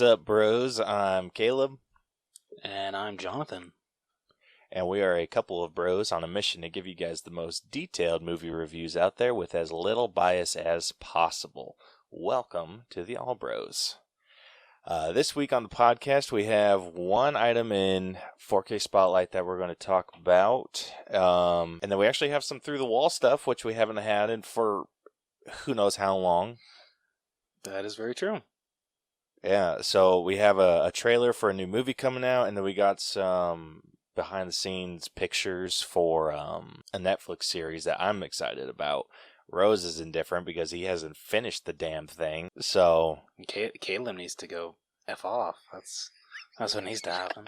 What's up, bros? I'm Caleb. And I'm Jonathan. And we are a couple of bros on a mission to give you guys the most detailed movie reviews out there with as little bias as possible. Welcome to the All Bros. This week on the podcast, we have one item in 4K Spotlight that we're going to talk about. And then we actually have some through-the-wall stuff, which we haven't had in for who knows how long. That is very true. Yeah, so we have a trailer for a new movie coming out, and then we got some behind-the-scenes pictures for a Netflix series that I'm excited about. Rose is indifferent because he hasn't finished the damn thing, so... Caleb needs to go F off. That's what needs to happen.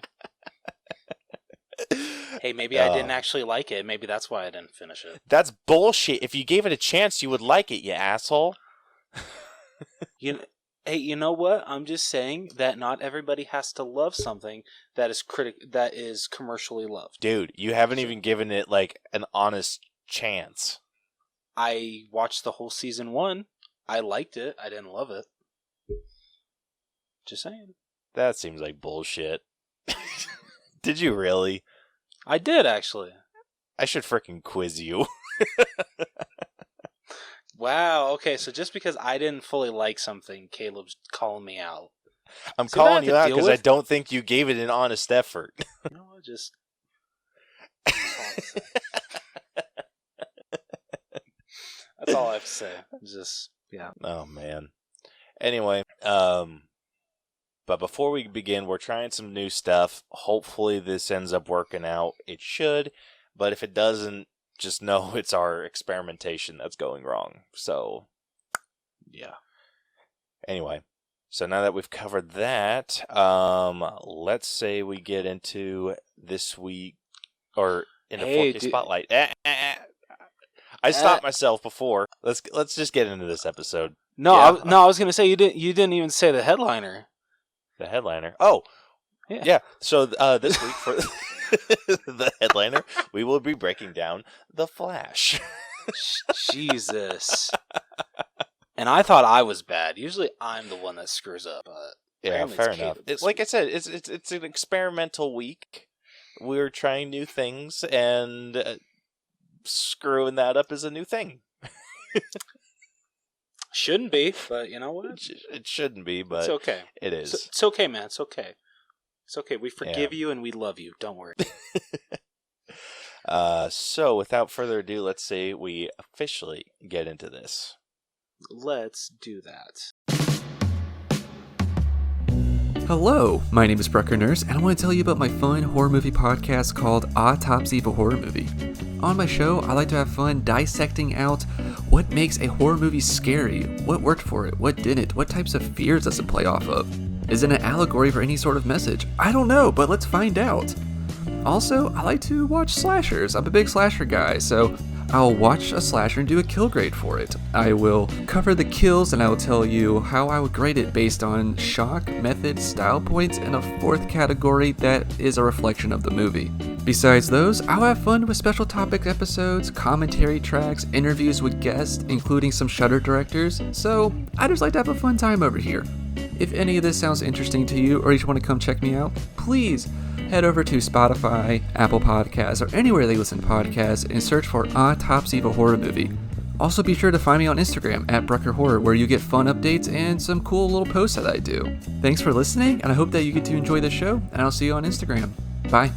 Hey, maybe I didn't actually like it. Maybe that's why I didn't finish it. That's bullshit. If you gave it a chance, you would like it, you asshole. Hey, you know what? I'm just saying that not everybody has to love something that is commercially loved. Dude, you haven't even given it, like, an honest chance. I watched the whole season 1. I liked it. I didn't love it. Just saying. That seems like bullshit. Did you really? I did, actually. I should frickin' quiz you. Wow, okay, so just because I didn't fully like something, Caleb's calling me out. I'm calling you out because I don't think you gave it an honest effort. You know what, just... That's all I have to say. Just, yeah. Oh, man. Anyway, but before we begin, we're trying some new stuff. Hopefully this ends up working out. It should, but if it doesn't, just know it's our experimentation that's going wrong. So, yeah. Anyway, so now that we've covered that, let's say we get into this week, or in a 4K Spotlight. I stopped myself before. Let's just get into this episode. No, yeah. I was gonna say you didn't even say the headliner. The headliner. Oh, yeah. So this week for the headliner, we will be breaking down The Flash. Jesus. And I thought I was bad. Usually I'm the one that screws up. But yeah, fair enough. Like I said, it's an experimental week. We're trying new things, and screwing that up is a new thing. Shouldn't be, but you know what? It shouldn't be, but it's okay. It is. It's okay, man. It's okay. It's okay. We forgive you and we love you. Don't worry. So, without further ado, let's say we officially get into this. Let's do that. Hello, my name is Brucker Nurse, and I want to tell you about my fun horror movie podcast called Autopsy of a Horror Movie. On my show, I like to have fun dissecting out what makes a horror movie scary, what worked for it, what didn't, what types of fears does it play off of. Is it an allegory for any sort of message? I don't know, but let's find out. Also, I like to watch slashers. I'm a big slasher guy, so I'll watch a slasher and do a kill grade for it. I will cover the kills and I will tell you how I would grade it based on shock, method, style points, and a fourth category that is a reflection of the movie. Besides those, I'll have fun with special topic episodes, commentary tracks, interviews with guests, including some Shudder directors, so I just like to have a fun time over here. If any of this sounds interesting to you or you just want to come check me out, please head over to Spotify, Apple Podcasts, or anywhere they listen to podcasts and search for Autopsy of a Horror Movie. Also be sure to find me on Instagram at Brucker Horror, where you get fun updates and some cool little posts that I do. Thanks for listening, and I hope that you get to enjoy the show, and I'll see you on Instagram. Bye.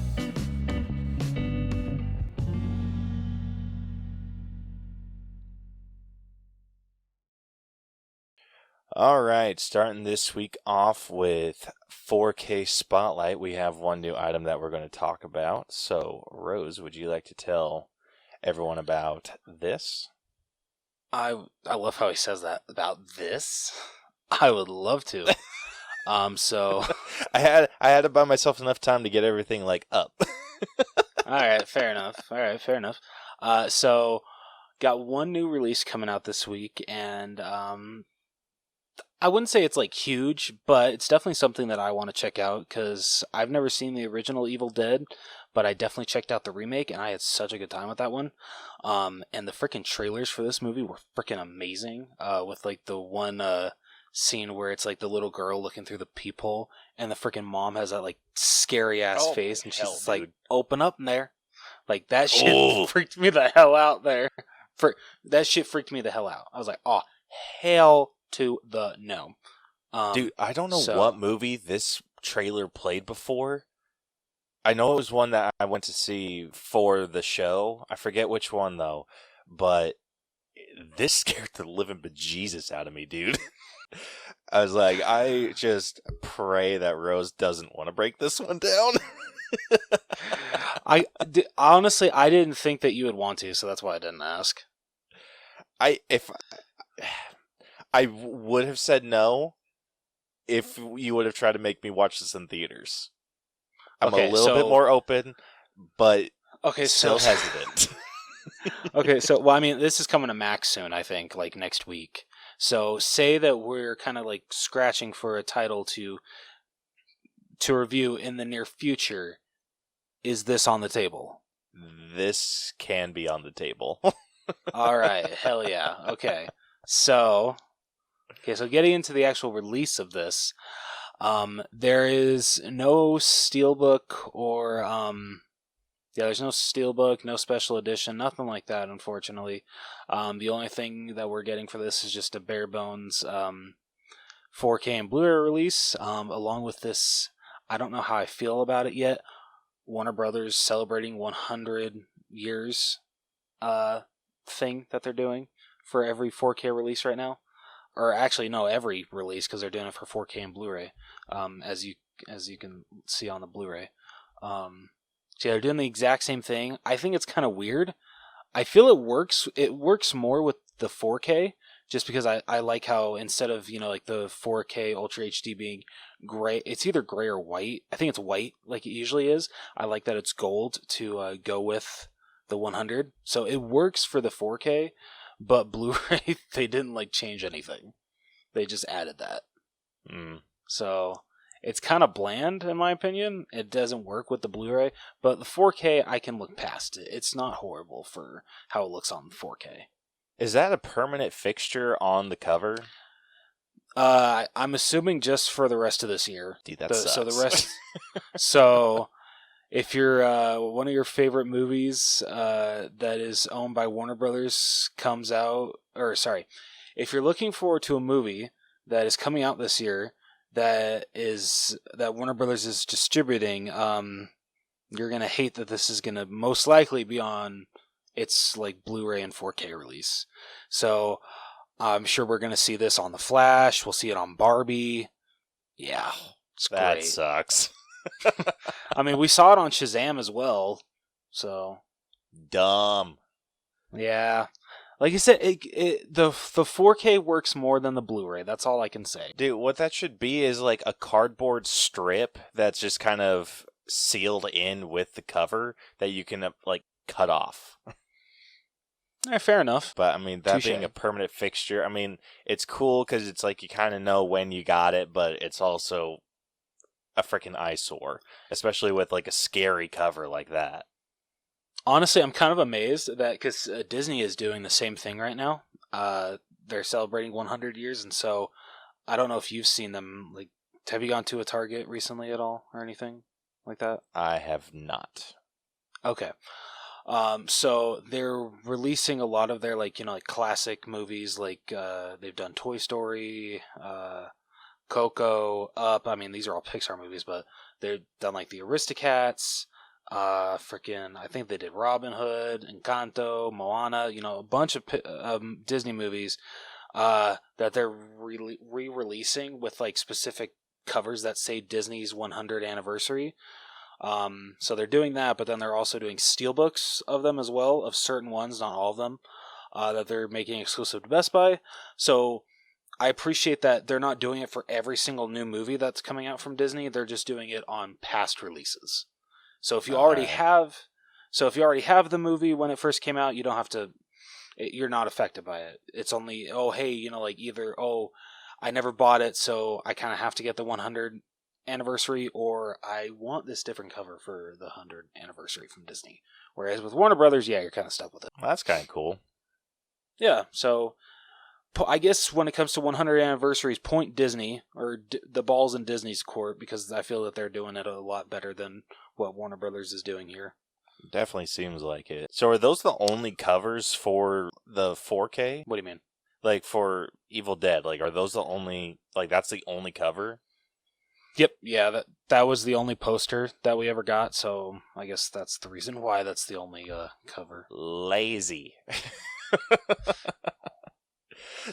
All right, starting this week off with 4K Spotlight, we have one new item that we're going to talk about. So, Rose, would you like to tell everyone about this? I love how he says that, about this. I would love to. So I had to buy myself enough time to get everything like up. All right, fair enough. So got one new release coming out this week, and I wouldn't say it's like huge, but it's definitely something that I want to check out because I've never seen the original Evil Dead, but I definitely checked out the remake and I had such a good time with that one. And the freaking trailers for this movie were freaking amazing. With like the one scene where it's like the little girl looking through the peephole, and the freaking mom has that like scary ass face, and she's just like, "Open up in there." Like that shit freaked me the hell out there. That shit freaked me the hell out. I was like, "Oh, hell to the no." Dude, I don't know what movie this trailer played before. I know it was one that I went to see for the show. I forget which one though, but this scared the living bejesus out of me, dude. I was like, I just pray that Rose doesn't want to break this one down. Honestly, I didn't think that you would want to, so that's why I didn't ask. I would have said no if you would have tried to make me watch this in theaters. I'm a little bit more open, but still hesitant. Okay, so, well, I mean, this is coming to Max soon, I think, like next week. So say that we're kind of like scratching for a title to review in the near future. Is this on the table? This can be on the table. All right, hell yeah. Okay, so getting into the actual release of this, there is no steelbook or there's no steelbook, no special edition, nothing like that, unfortunately. The only thing that we're getting for this is just a bare bones 4K and Blu-ray release. Along with this, I don't know how I feel about it yet. Warner Brothers celebrating 100 years thing that they're doing for every 4K release right now. Or actually, no, every release, because they're doing it for 4K and Blu-ray, as you can see on the Blu-ray. So they're doing the exact same thing. I think it's kind of weird. I feel it works. It works more with the 4K, just because I like how instead of, like the 4K Ultra HD being gray, it's either gray or white. I think it's white, like it usually is. I like that it's gold to go with the 100. So it works for the 4K, but Blu-ray, they didn't like change anything. They just added that. So it's kind of bland, in my opinion. It doesn't work with the Blu-ray, but the 4K, I can look past it. It's not horrible for how it looks on 4K. Is that a permanent fixture on the cover? I'm assuming just for the rest of this year. Dude, that sucks. So the rest. So if you're one of your favorite movies that is owned by Warner Brothers comes out, if you're looking forward to a movie that is coming out this year that Warner Brothers is distributing, you're gonna hate that this is gonna most likely be on its like Blu-ray and 4K release. So I'm sure we're gonna see this on The Flash. We'll see it on Barbie. Yeah, it's that great. Sucks. I mean, we saw it on Shazam as well. So dumb. Yeah. Like I said, the 4K works more than the Blu-ray. That's all I can say. Dude, what that should be is like a cardboard strip that's just kind of sealed in with the cover that you can like cut off. Fair enough. But I mean, that Touché. being a permanent fixture, I mean, it's cool because it's like you kind of know when you got it, but it's also a freaking eyesore, especially with like a scary cover like that. Honestly, I'm kind of amazed that because Disney is doing the same thing right now. They're celebrating 100 years, and so I don't know if you've seen them. Like, have you gone to a Target recently at all or anything like that? I have not. Okay. So they're releasing a lot of their like classic movies. Like they've done Toy Story, Coco, Up. I mean, these are all Pixar movies, but they've done like the Aristocats. I think they did Robin Hood, Encanto, Moana, a bunch of Disney movies that they're re-releasing with like specific covers that say Disney's 100th anniversary. So they're doing that, but then they're also doing steelbooks of them as well, of certain ones, not all of them, that they're making exclusive to Best Buy. So I appreciate that they're not doing it for every single new movie that's coming out from Disney. They're just doing it on past releases. So if you already have the movie when it first came out, you don't have to. You're not affected by it. It's only I never bought it, so I kind of have to get the 100th anniversary, or I want this different cover for the 100th anniversary from Disney. Whereas with Warner Brothers, you're kind of stuck with it. Well, that's kind of cool. Yeah. So I guess when it comes to 100 anniversaries, point Disney, or the ball's in Disney's court, because I feel that they're doing it a lot better than what Warner Brothers is doing here. Definitely seems like it. So are those the only covers for the 4K? What do you mean? Like for Evil Dead, like are those the only, like that's the only cover? Yep, yeah, that was the only poster that we ever got, so I guess that's the reason why that's the only cover. Lazy.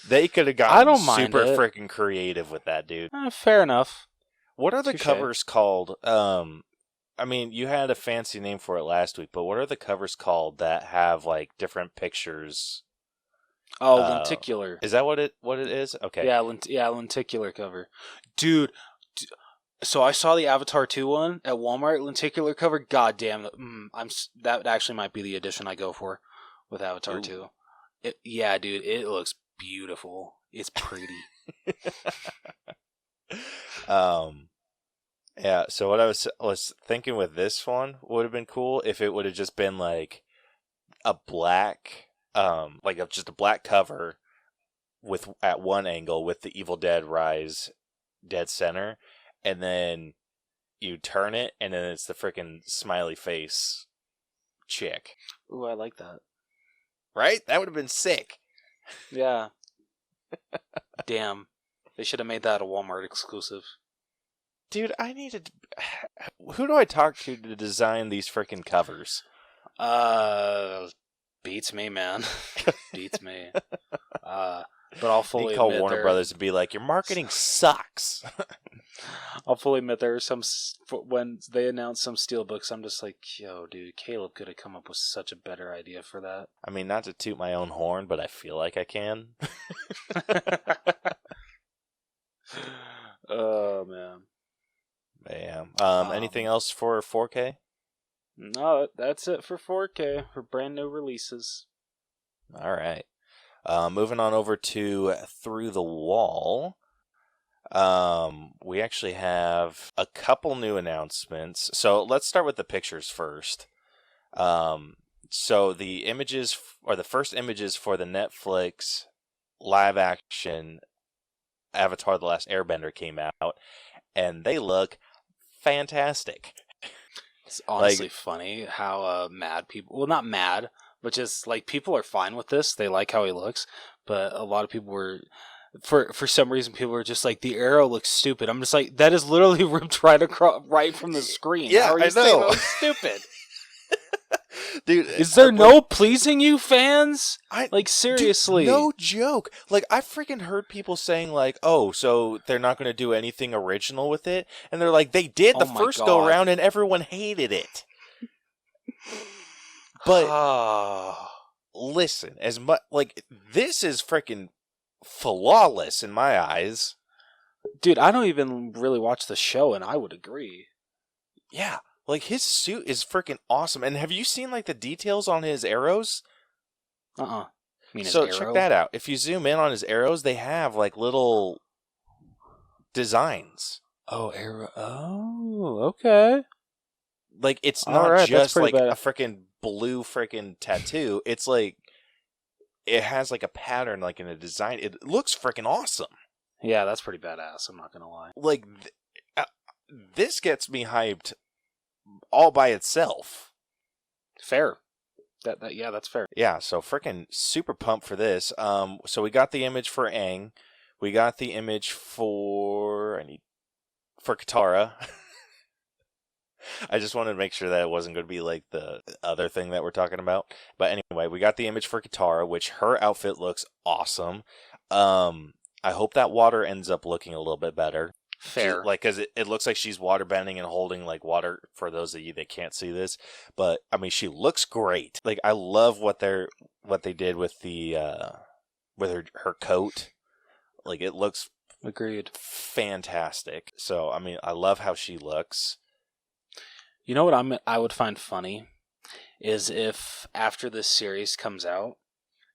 They could have gotten I don't mind super it. freaking creative with that, dude. Fair enough. What are the Touché. covers called? I mean, you had a fancy name for it last week, but what are the covers called that have like different pictures? Oh, lenticular. Is that what it is? Okay. Yeah, lenticular cover. Dude, so I saw the Avatar 2 one at Walmart, lenticular cover. God damn, that actually might be the edition I go for with Avatar 2. Yeah, dude, it looks beautiful. It's pretty. Yeah, so what I was thinking with this one would have been cool if it would have just been like a black just a black cover with at one angle with the Evil Dead Rise dead center, and then you turn it and then it's the freaking smiley face chick. Ooh, I like that. Right? That would have been sick. Yeah. Damn. They should have made that a Walmart exclusive. Dude, who do I talk to design these freaking covers? Beats me, man. Beats me. But I'll fully call admit Warner Brothers and be like, your marketing sucks. I'll fully admit there are some, when they announced some steelbooks, I'm just like, yo, dude, Caleb could have come up with such a better idea for that. I mean, not to toot my own horn, but I feel like I can. Oh, man. Yeah. Anything else for 4K? No, that's it for 4K, for brand new releases. All right. Moving on over to Through the Wall. We actually have a couple new announcements. So let's start with the pictures first. So the images, or the first images for the Netflix live action Avatar: The Last Airbender came out, and they look fantastic. It's honestly funny how mad people, well, not mad, but just like people are fine with this. They like how he looks, but a lot of people were, for some reason, people were just like, the arrow looks stupid. I'm just like, that is literally ripped right from the screen. Yeah, how are you I saying know. that looks stupid? Dude, Is there no pleasing you fans? Like, seriously. Dude, no joke. Like, I freaking heard people saying, like, oh, so they're not going to do anything original with it? And they're like, they did the first go around and everyone hated it. But, listen, as much, like, this is freaking flawless in my eyes. Dude, I don't even really watch the show, and I would agree. Yeah. Like, his suit is freaking awesome. And have you seen, like, the details on his arrows? I mean, so check that out. If you zoom in on his arrows, they have, like, little designs. Oh, arrow. Oh, okay. Like, it's not right, just, like, bad. a freaking blue freaking tattoo. It's, like, it has, like, a pattern, like, in a design. It looks freaking awesome. Yeah, that's pretty badass. I'm not going to lie. Like, this gets me hyped all by itself. Fair. Yeah, that's fair. Yeah, so freaking super pumped for this. So we got the image for Aang. We got the image for Katara. I just wanted to make sure that it wasn't going to be like the other thing that we're talking about. But anyway, we got the image for Katara, which her outfit looks awesome. I hope that water ends up looking a little bit better. Fair. Like, because it looks like she's water bending and holding, like, water, for those of you that can't see this. But, I mean, she looks great. Like, I love what they did with the, with her coat. Like, it looks Agreed. fantastic. So, I mean, I love how she looks. You know what I would find funny is if after this series comes out,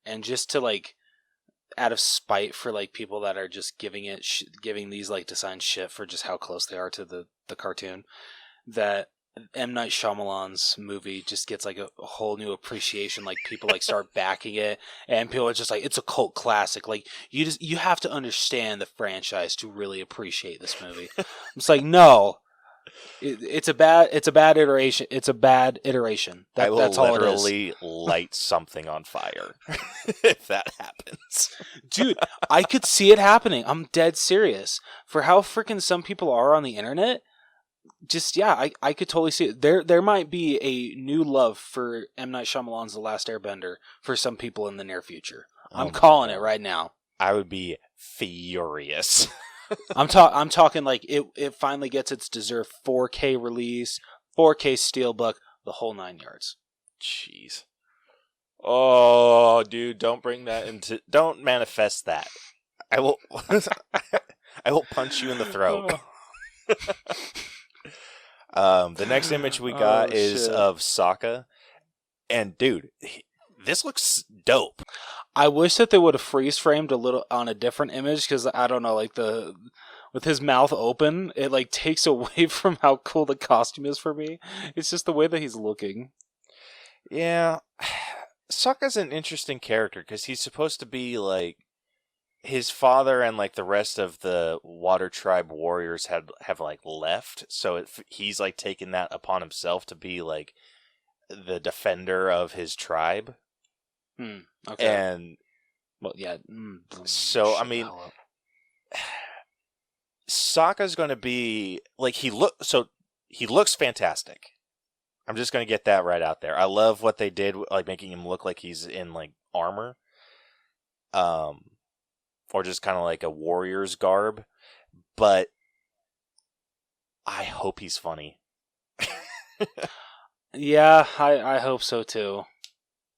and just to, like, out of spite for, like, people that are just giving these, like, designs shit for just how close they are to the cartoon, that M. Night Shyamalan's movie just gets like a whole new appreciation. Like people like start backing it, and people are just like, it's a cult classic. Like you have to understand the franchise to really appreciate this movie. It's like, no, it's a bad iteration. It's a bad iteration. I will that's all it is. literally light something on fire if that happens. Dude, I could see it happening. I'm dead serious. For how freaking some people are on the internet, just, yeah, I could totally see it. There might be a new love for M. Night Shyamalan's The Last Airbender for some people in the near future. I'm calling it right now. I would be furious. I'm talking like it finally gets its deserved 4K release, 4K Steelbook, the whole 9 yards. Jeez. Oh, dude, don't manifest that. I will I will punch you in the throat. The next image we got is of Sokka, and dude, this looks dope. I wish that they would have freeze framed a little on a different image, because I don't know, like with his mouth open, it like takes away from how cool the costume is for me. It's just the way that he's looking. Yeah, Sokka's an interesting character because he's supposed to be like his father, and like the rest of the Water Tribe warriors have like left, so he's like taken that upon himself to be like the defender of his tribe. Okay. And well, yeah. So I mean, Sokka's going to be like he looks fantastic. I'm just going to get that right out there. I love what they did, like making him look like he's in like armor. Or just kind of like a warrior's garb, but I hope he's funny. Yeah, I hope so too.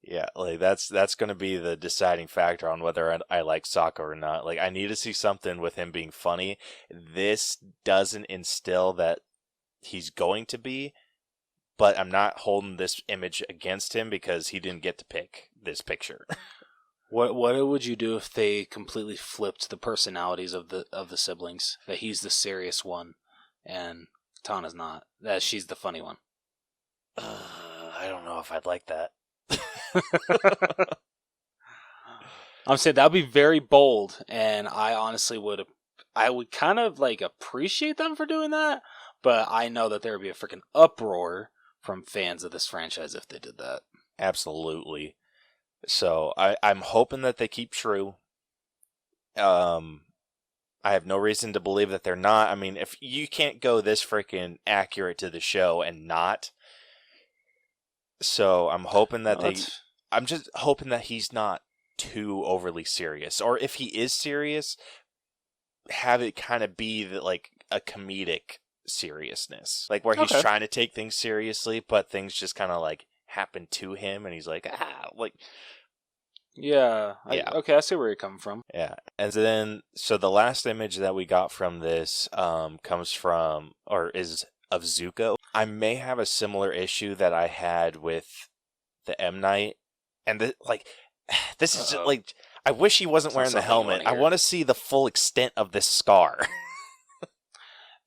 Yeah, like that's going to be the deciding factor on whether I like Sokka or not. Like, I need to see something with him being funny. This doesn't instill that he's going to be, but I'm not holding this image against him because he didn't get to pick this picture. What would you do if they completely flipped the personalities of the siblings? That he's the serious one, and Tana's not. That she's the funny one. I don't know if I'd like that. I'm saying that would be very bold, and I honestly would kind of like appreciate them for doing that, but I know that there would be a freaking uproar from fans of this franchise if they did that. Absolutely. So I'm hoping that they keep true. I have no reason to believe that they're not. I mean, if you can't go this freaking accurate to the show and not. So I'm hoping that I'm just hoping that he's not too overly serious. Or if he is serious, have it kind of be like a comedic seriousness. Like where he's trying to take things seriously, but things just kind of like happen to him and he's like, like. Yeah. Yeah. Okay, I see where you're coming from. Yeah. And then, so the last image that we got from this comes from, or is of Zuko. I may have a similar issue that I had with the M. Night. And this is just like, I wish he wasn't wearing the helmet. I want to see the full extent of this scar.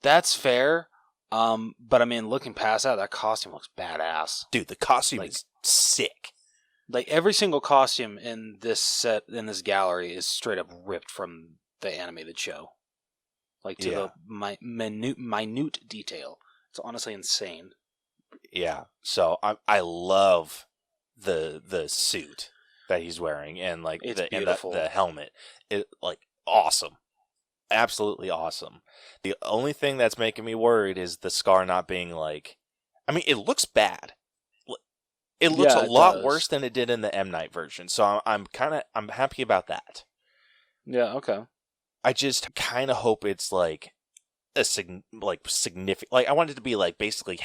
That's fair. But I mean, looking past that costume looks badass. Dude, the costume is sick. Like every single costume in this set, in this gallery, is straight up ripped from the animated show. Like to the minute detail. It's honestly insane. Yeah. So I love the suit that he's wearing and like the helmet. It like awesome. Absolutely awesome. The only thing that's making me worried is the scar not being like, I mean, it looks bad. It looks a lot worse than it did in the M. Night version. So I'm happy about that. Yeah, okay. I just kind of hope it's like significant. Like I want it to be like basically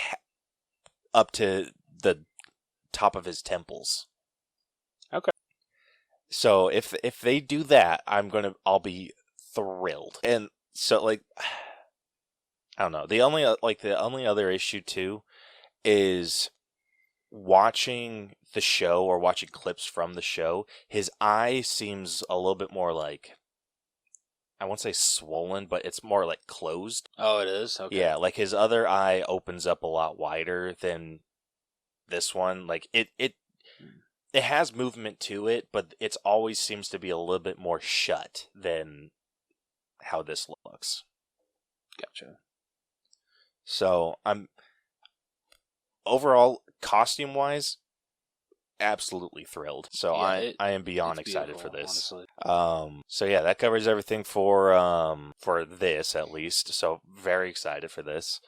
up to the top of his temples. Okay. So if they do that, I'll be thrilled. And so like I don't know. The only other issue too is watching the show or watching clips from the show. His eye seems a little bit more like I won't say swollen, but it's more like closed. Oh, it is? Okay. Yeah, like his other eye opens up a lot wider than this one. Like it has movement to it, but it always seems to be a little bit more shut than how this looks. Gotcha. So I'm overall costume wise, absolutely thrilled. So Yeah, I am beyond excited for this. Honestly. So yeah, that covers everything for this at least. So very excited for this.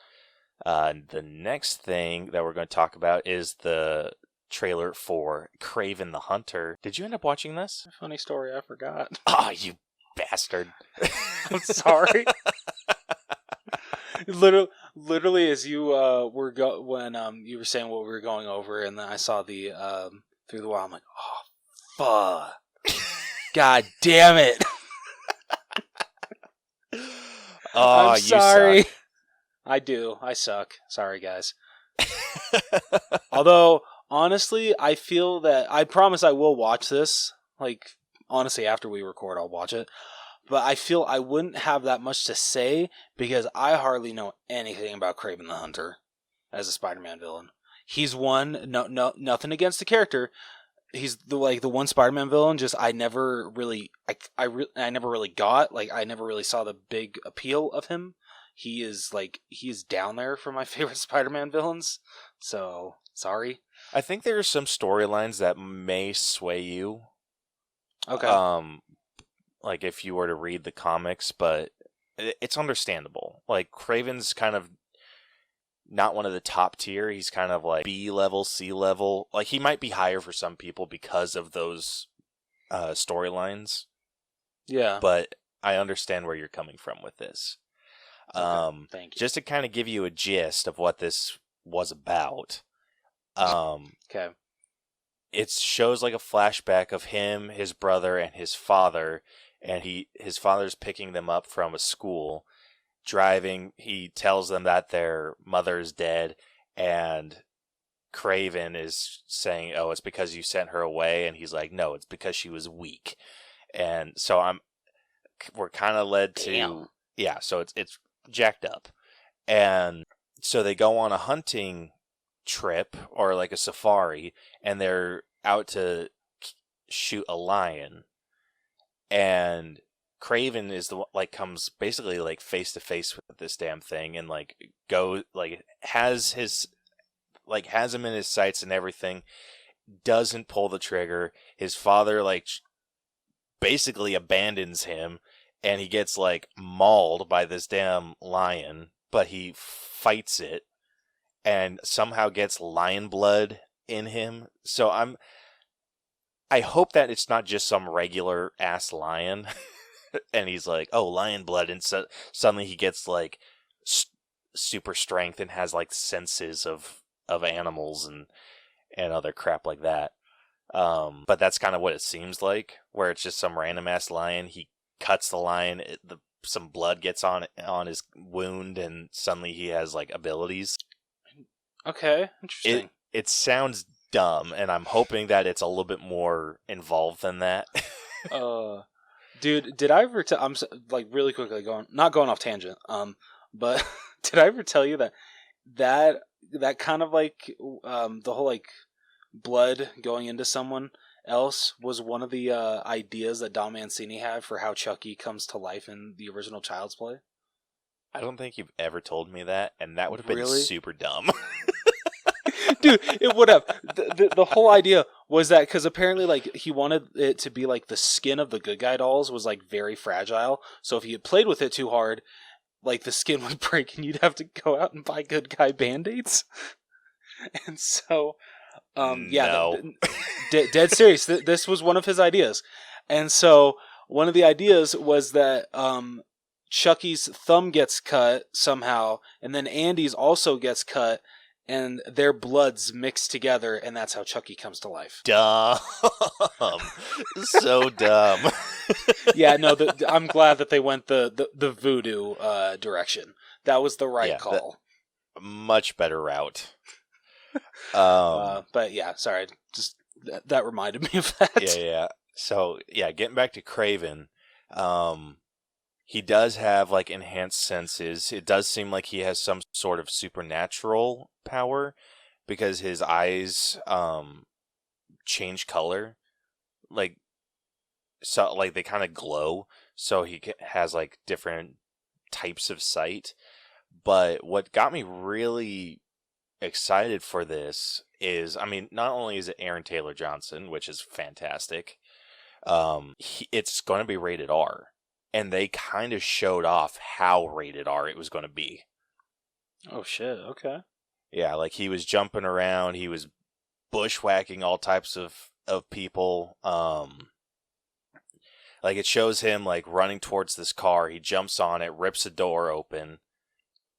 The next thing that we're going to talk about is the trailer for Kraven the Hunter. Did you end up watching this? Funny story, I forgot. Ah, you bastard. I'm sorry. Literally, as you were when you were saying what we were going over, and then I saw the through the wall. I'm like, oh, fuck, god damn it! Oh, I'm sorry. You suck. I do. I suck. Sorry, guys. Although, honestly, I feel that I promise I will watch this. Like, honestly, after we record, I'll watch it. But I feel I wouldn't have that much to say because I hardly know anything about Kraven the Hunter as a Spider-Man villain. He's one, no, nothing against the character. He's the one Spider-Man villain. Just I never really, I never really got. Like I never really saw the big appeal of him. He is down there for my favorite Spider-Man villains. So sorry. I think there are some storylines that may sway you. Okay. Like if you were to read the comics, but it's understandable. Like Kraven's kind of not one of the top tier. He's kind of like B level, C level. Like he might be higher for some people because of those storylines. Yeah. But I understand where you're coming from with this. Okay. Thank you. Just to kind of give you a gist of what this was about. Okay. It shows like a flashback of him, his brother, and his father, and his father's picking them up from a school, driving. He tells them that their mother's dead, and Kraven is saying, "Oh, it's because you sent her away," and he's like, "No, it's because she was weak." And so we're kind of led to, Damn. yeah. So it's jacked up, and so they go on a hunting trip or like a safari, and they're out to shoot a lion, and Kraven is comes basically like face to face with this damn thing, and has him in his sights and everything, doesn't pull the trigger. His father basically abandons him, and he gets mauled by this damn lion, but he fights it and somehow gets lion blood in him. So I hope that it's not just some regular ass lion and he's like, oh, lion blood, and suddenly he gets super strength and has senses of animals and other crap like that. But that's kind of what it seems like, where it's just some random ass lion. He cuts the lion, some blood gets on his wound, and suddenly he has abilities. Okay, interesting. It sounds dumb, and I'm hoping that it's a little bit more involved than that. Dude, did I ever I'm really quickly not going off tangent. But did I ever tell you that kind of the whole blood going into someone else was one of the ideas that Don Mancini had for how Chucky comes to life in the original Child's Play? I don't think you've ever told me that, and that would have been Really? super dumb. Dude, it would have. The whole idea was that because apparently he wanted it to be the skin of the good guy dolls was very fragile, so if you had played with it too hard, the skin would break and you'd have to go out and buy good guy band-aids. And so No. dead serious, this was one of his ideas. And so one of the ideas was that Chucky's thumb gets cut somehow, and then Andy's also gets cut, and their bloods mix together, and that's how Chucky comes to life. Dumb. So dumb. Yeah, no, I'm glad that they went the voodoo direction. That was the right call. Much better route. But yeah, sorry, just that reminded me of that. Yeah. So yeah, getting back to Kraven, he does have like enhanced senses. It does seem like he has some sort of supernatural power because his eyes change color, like so like they kind of glow. So he has like different types of sight. But what got me really excited for this is, I mean, not only is it Aaron Taylor Johnson, which is fantastic, it's going to be rated R. And they kind of showed off how rated R it was going to be. Oh, shit. Okay. Yeah, like he was jumping around. He was bushwhacking all types of people. Like it shows him like running towards this car. He jumps on it, rips a door open.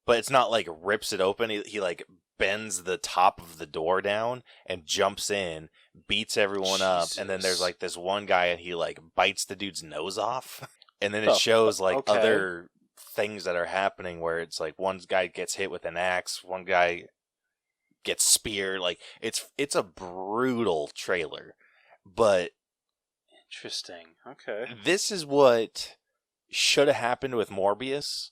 But it's not like rips it open. He like bends the top of the door down and jumps in, beats everyone up. And then there's like this one guy and he like bites the dude's nose off. And then it shows like other things that are happening where it's like one guy gets hit with an axe, one guy gets speared. Like it's a brutal trailer. But interesting. Okay. This is what should have happened with Morbius.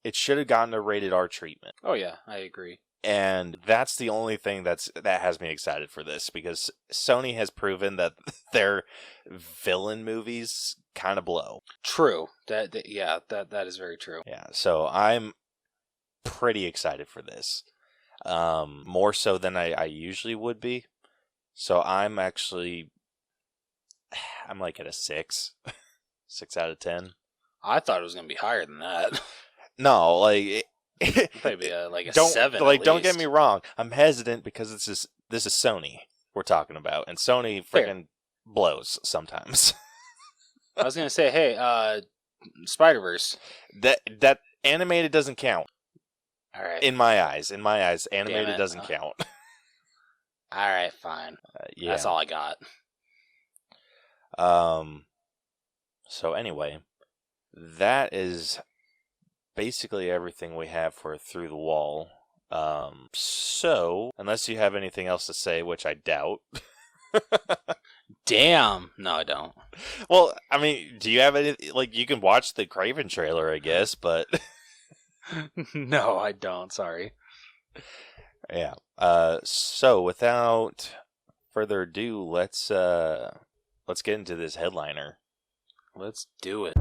It should have gotten a rated R treatment. Oh yeah, I agree. And that's the only thing that has me excited for this, because Sony has proven that their villain movies kind of blow. True. That is very true. Yeah, so I'm pretty excited for this. More so than I usually would be. So I'm like at a 6. 6 out of 10. I thought it was going to be higher than that. No, like maybe like a 7. Like, don't get me wrong. I'm hesitant because this is Sony we're talking about, and Sony freaking blows sometimes. I was gonna say, hey, Spider-Verse. That animated doesn't count. All right. In my eyes, animated doesn't count. All right, fine. Yeah, that's all I got. So anyway, that is basically everything we have for Through the Wall. So, unless you have anything else to say, which I doubt. Damn. No, I don't. Well, I mean, do you have any, like, you can watch the Kraven trailer, I guess, but... No, I don't, sorry. Yeah. So, without further ado, let's get into this headliner. Let's do it.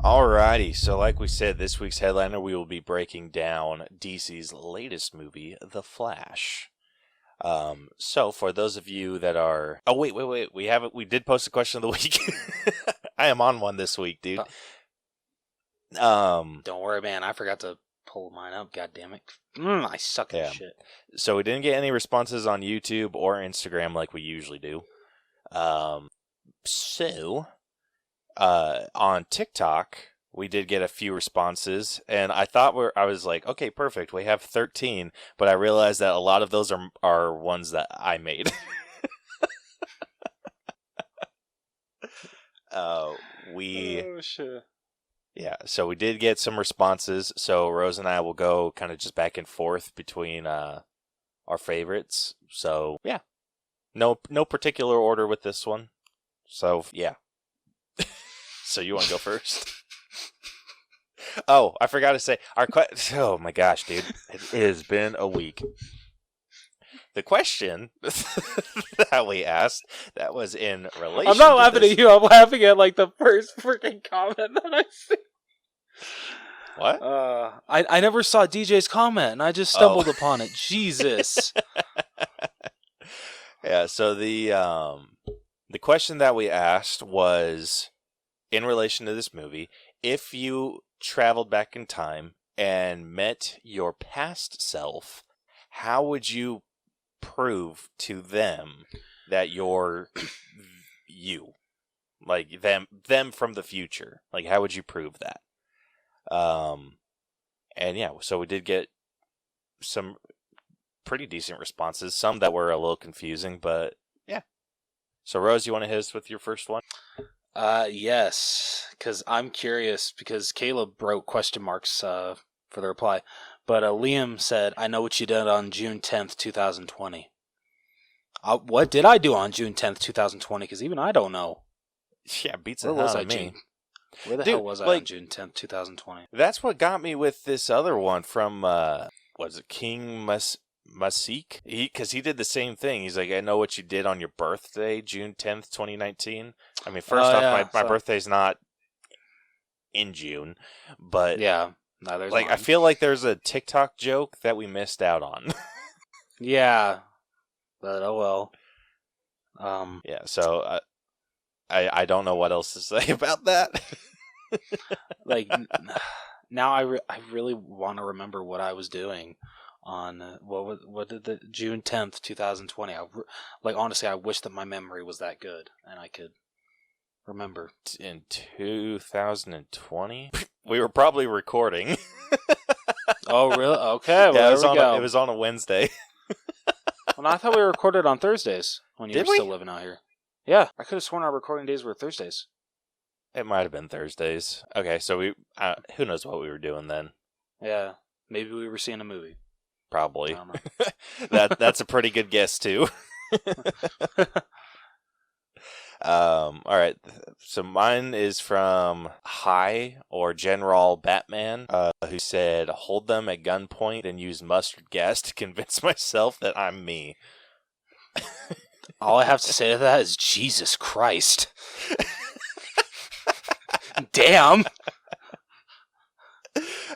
Alrighty, so like we said, this week's headliner, we will be breaking down DC's latest movie, The Flash. So for those of you that are... Oh, wait, we did post a question of the week. I am on one this week, dude. Don't worry, man, I forgot to pull mine up, god damn it. I suck at shit. So we didn't get any responses on YouTube or Instagram like we usually do. On TikTok, we did get a few responses, and I was like, okay, perfect, we have 13, but I realized that a lot of those are ones that I made. Oh, shit. Yeah, so we did get some responses, so Rose and I will go kind of just back and forth between our favorites. So, yeah. No particular order with this one. So, yeah. So you want to go first? Oh, I forgot to say, oh my gosh, dude. It has been a week. The question that we asked, that was in relation I'm not laughing at you, I'm laughing at like the first freaking comment that I see. What? I never saw DJ's comment, and I just stumbled upon it. Jesus. Yeah, so the question that we asked was, in relation to this movie, if you traveled back in time and met your past self, how would you prove to them that you're you? Like, them from the future. Like, how would you prove that? And yeah, so we did get some pretty decent responses. Some that were a little confusing, but yeah. So, Rose, you want to hit us with your first one? Yes, because I'm curious, because Caleb wrote question marks for the reply. But Liam said, I know what you did on June 10th, 2020. What did I do on June 10th, 2020? Because even I don't know. Yeah, beats Where the hell was out I, of me. Where the hell was I on June 10th, 2020? That's what got me with this other one from, was it King Masik? Because he did the same thing. He's like, I know what you did on your birthday, June 10th, 2019. I mean, first off, my birthday's not in June, but yeah, neither's mine. I feel like there's a TikTok joke that we missed out on. Yeah, but oh well. Yeah, so I don't know what else to say about that. Now I really want to remember what I was doing on what did the June 10th, 2020. Honestly, I wish that my memory was that good and I could remember. In 2020, we were probably recording. Oh really? Okay, well, it was on a Wednesday. Well, I thought we recorded on Thursdays when you were still we? living out here. Yeah, I could have sworn our recording days were Thursdays. It might have been Thursdays. Okay, so we who knows what we were doing then? Yeah, maybe we were seeing a movie. Probably. I don't know. That's a pretty good guess too. All right. So mine is from High or General Batman, who said, "Hold them at gunpoint and use mustard gas to convince myself that I'm me." All I have to say to that is Jesus Christ. Damn.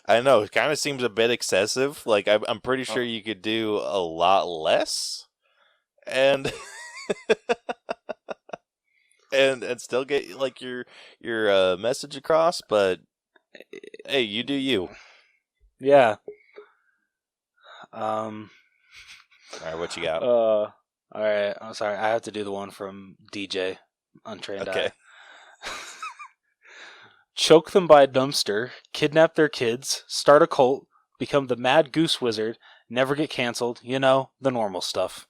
I know, it kind of seems a bit excessive. I'm pretty sure you could do a lot less, and and still get your message across. But hey, you do you. Yeah. All right, what you got? All right. I'm sorry. I have to do the one from DJ Untrained Okay. Eye. Choke them by a dumpster, kidnap their kids, start a cult, become the Mad Goose Wizard, never get canceled. You know, the normal stuff.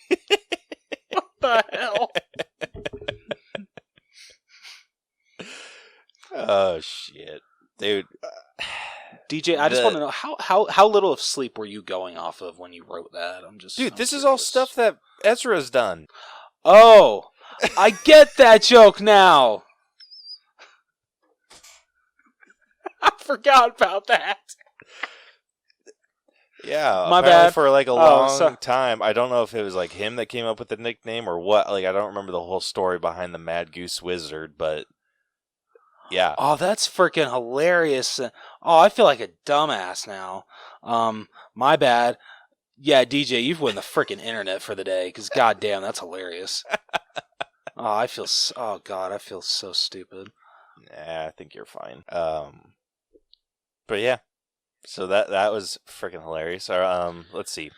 What the hell? Oh shit, dude. DJ, I just want to know how little of sleep were you going off of when you wrote that? This is all stuff that Ezra's done. Oh, I get that joke now. I forgot about that. Yeah, my apparently bad. For a long time, I don't know if it was him that came up with the nickname or what. I don't remember the whole story behind the Mad Goose Wizard, but yeah. Oh, that's freaking hilarious. Oh, I feel like a dumbass now. My bad. Yeah, DJ, you've won the freaking internet for the day, because goddamn, that's hilarious. Oh God, I feel so stupid. Nah, I think you're fine. But yeah, so that was freaking hilarious. Let's see.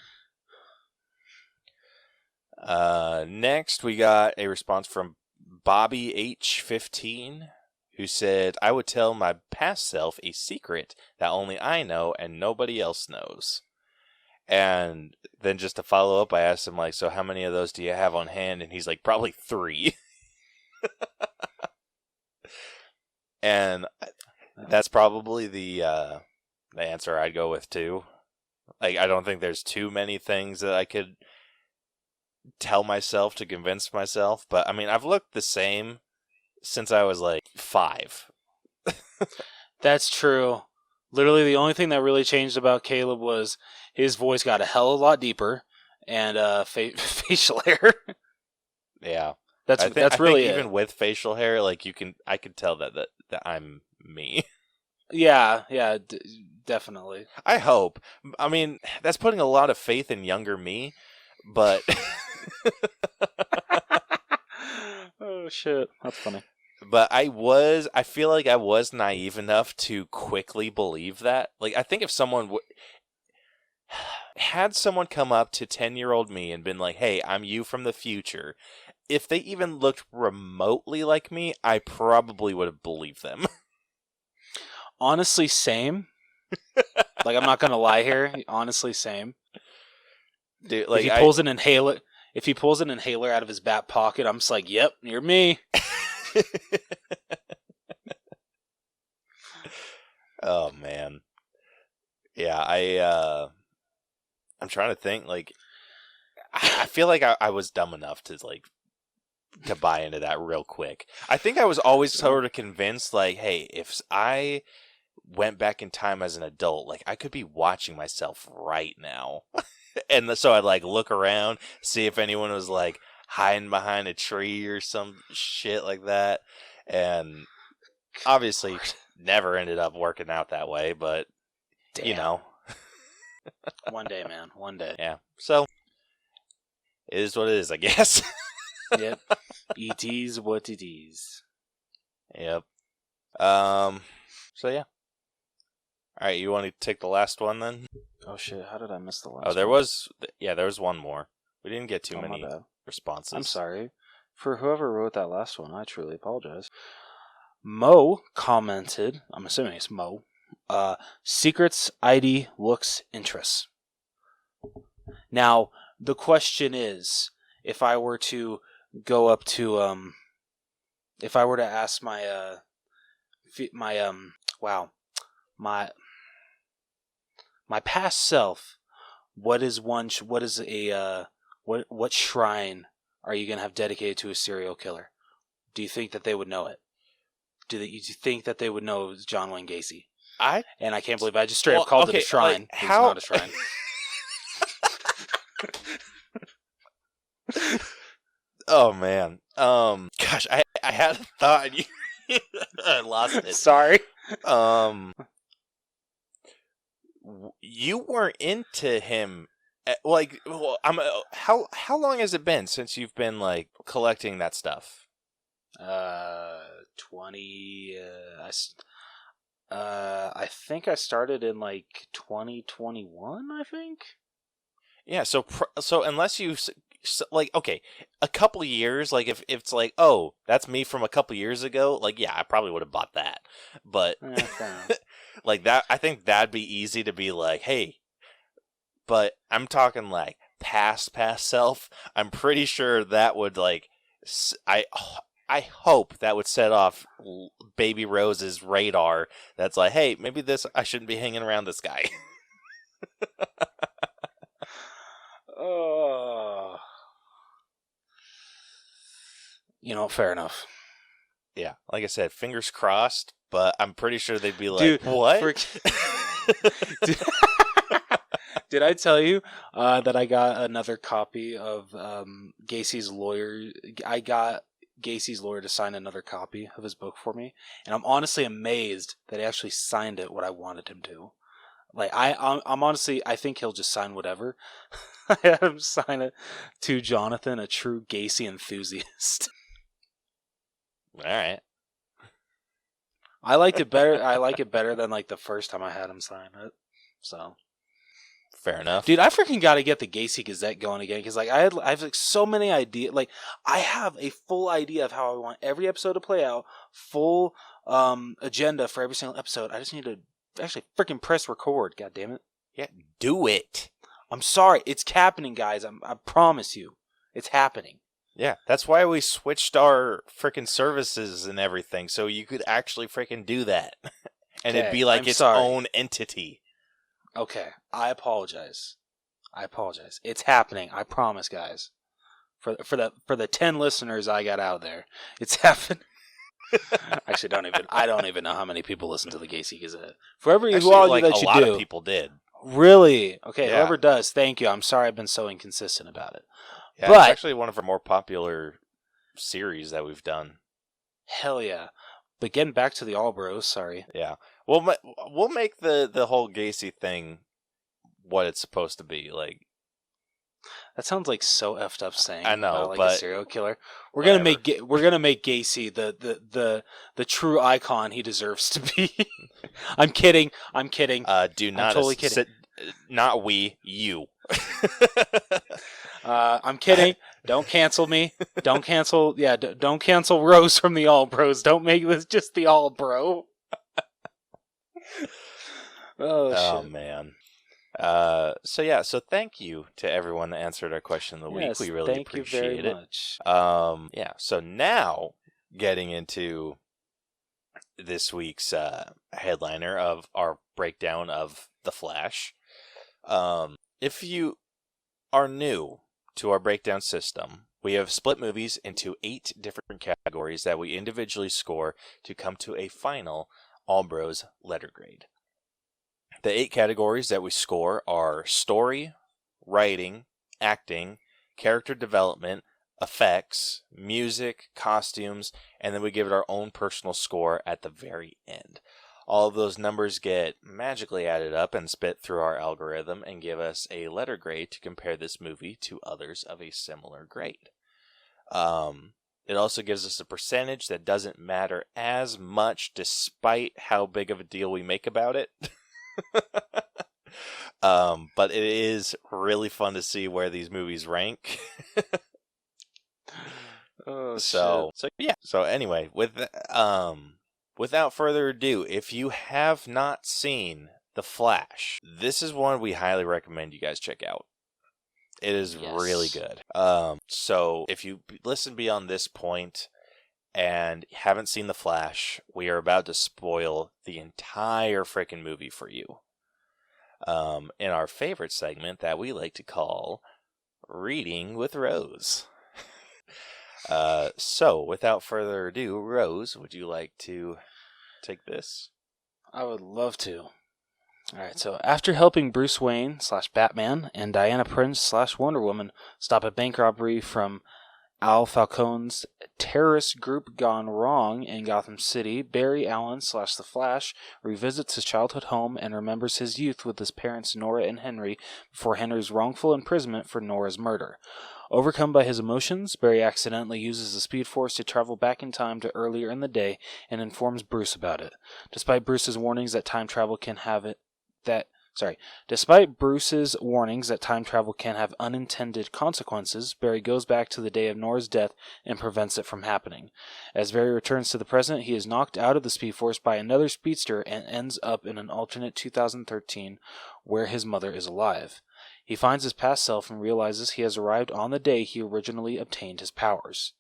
Next we got a response from Bobby H15, who said, "I would tell my past self a secret that only I know and nobody else knows." And then just to follow up, I asked him so how many of those do you have on hand? And he's like, probably 3. And that's probably the answer I'd go with too. I don't think there's too many things that I could tell myself to convince myself. But I mean, I've looked the same since I was 5. That's true. Literally, the only thing that really changed about Caleb was his voice got a hell of a lot deeper, and facial hair. Yeah, that's I really think it. Even with facial hair, I could tell that I'm me. Yeah, definitely. I hope. I mean, that's putting a lot of faith in younger me, but Oh shit, that's funny. But I feel like I was naive enough to quickly believe that. I think if someone had someone come up to 10-year-old me and been like, "Hey, I'm you from the future," if they even looked remotely like me, I probably would have believed them. Honestly, same. I'm not gonna lie here. Honestly, same. Dude, if he pulls an inhaler out of his back pocket, I'm just like, "Yep, you're me." Oh man. Yeah, I'm trying to think, like, I feel like I was dumb enough to buy into that real quick. I think I was always sort of convinced, like, hey, if I went back in time as an adult, like, I could be watching myself right now. And so I'd, like, look around, see if anyone was, like, hiding behind a tree or some shit like that. And obviously never ended up working out that way, but, Damn. you know. One day, man. One day. Yeah. So, it is what it is, I guess. Yep. It is what it is. Yep. So, yeah. All right, you want to take the last one then? Oh, shit. How did I miss the last Oh, there one? there was one more. We didn't get too my many bad. responses. I'm sorry. For whoever wrote that last one, I truly apologize. Mo commented, I'm assuming it's Mo, Secrets ID looks interest. Now, the question is, if I were to go up to, if I were to ask my past self, what shrine are you going to have dedicated to a serial killer? Do you think that they would know it? Do you think that they would know it was John Wayne Gacy? And I can't believe I just straight up called it a shrine. Like, It's not a shrine. Oh man. Gosh, I had a thought. I lost it. Sorry. You weren't into him. Like, well, how long has it been since you've been like collecting that stuff? 20. I think I started in like 2021. I think. Yeah. So unless you like, okay, a couple of years, like if it's like, oh, that's me from a couple years ago, like, yeah, I probably would have bought that. But like that, I think that'd be easy to be like, hey. But I'm talking like past self. I'm pretty sure that would like, I hope that would set off Baby Rose's radar. That's like, hey, maybe I shouldn't be hanging around this guy. Oh. Fair enough. Yeah, like I said, fingers crossed, but I'm pretty sure they'd be like, Dude, what? Did I tell you that I got another copy of Gacy's lawyer? I got Gacy's lawyer to sign another copy of his book for me, and I'm honestly amazed that he actually signed it what I wanted him to. Like, I'm honestly, I think he'll just sign whatever. I had him sign it to Jonathan, a true Gacy enthusiast. All right. I liked it better. I like it better than like the first time I had him sign it. So. Fair enough. Dude, I freaking got to get the Gacy Gazette going again, because like I have like so many ideas. Like, I have a full idea of how I want every episode to play out, full agenda for every single episode. I just need to actually freaking press record. God damn it! Yeah, do it. I'm sorry, it's happening, guys. I promise you, it's happening. Yeah, that's why we switched our freaking services and everything, so you could actually freaking do that, and it'd be like its own entity. Okay, I apologize. It's happening. I promise, guys. For the 10 listeners I got out there, it's happening. Actually, I don't even know how many people listen to the Gacy Gazette. For every that you do, a lot of people did. Really? Okay, yeah. Whoever does, thank you. I'm sorry I've been so inconsistent about it. Yeah, but it's actually one of our more popular series that we've done. Hell yeah! But getting back to the All Bros, sorry. Yeah. We'll make the whole Gacy thing what it's supposed to be. Like, that sounds like so effed up saying. I know, about, like, but a serial killer. We're gonna make Gacy the true icon he deserves to be. I'm kidding. Do not. I'm totally kidding. Not we. You. I'm kidding. Don't cancel me. Don't cancel. Yeah, don't cancel Rose from the All Bros. Don't make this just the All Bro. Oh shit. Man. So thank you to everyone that answered our question of the week. We really appreciate it. Much. Yeah. So now getting into this week's headliner of our breakdown of The Flash. If you are new to our breakdown system, we have split movies into 8 different categories that we individually score to come to a final Allbros letter grade. The 8 categories that we score are story, writing, acting, character development, effects, music, costumes, and then we give it our own personal score at the very end. All of those numbers get magically added up and spit through our algorithm and give us a letter grade to compare this movie to others of a similar grade. It also gives us a percentage that doesn't matter as much despite how big of a deal we make about it. But it is really fun to see where these movies rank. So anyway, without further ado, if you have not seen The Flash, this is one we highly recommend you guys check out. It is really good. So if you listen beyond this point and haven't seen The Flash, we are about to spoil the entire freaking movie for you. In our favorite segment that we like to call Reading with Rose. So without further ado, Rose, would you like to take this? I would love to. Alright, so after helping Bruce Wayne / Batman and Diana Prince / Wonder Woman stop a bank robbery from Al Falcone's terrorist group gone wrong in Gotham City, Barry Allen / The Flash revisits his childhood home and remembers his youth with his parents Nora and Henry before Henry's wrongful imprisonment for Nora's murder. Overcome by his emotions, Barry accidentally uses the Speed Force to travel back in time to earlier in the day and informs Bruce about it. Despite Bruce's warnings that time travel can have unintended consequences, Barry goes back to the day of Nora's death and prevents it from happening. As Barry returns to the present, he is knocked out of the Speed Force by another speedster and ends up in an alternate 2013 where his mother is alive. He finds his past self and realizes he has arrived on the day he originally obtained his powers.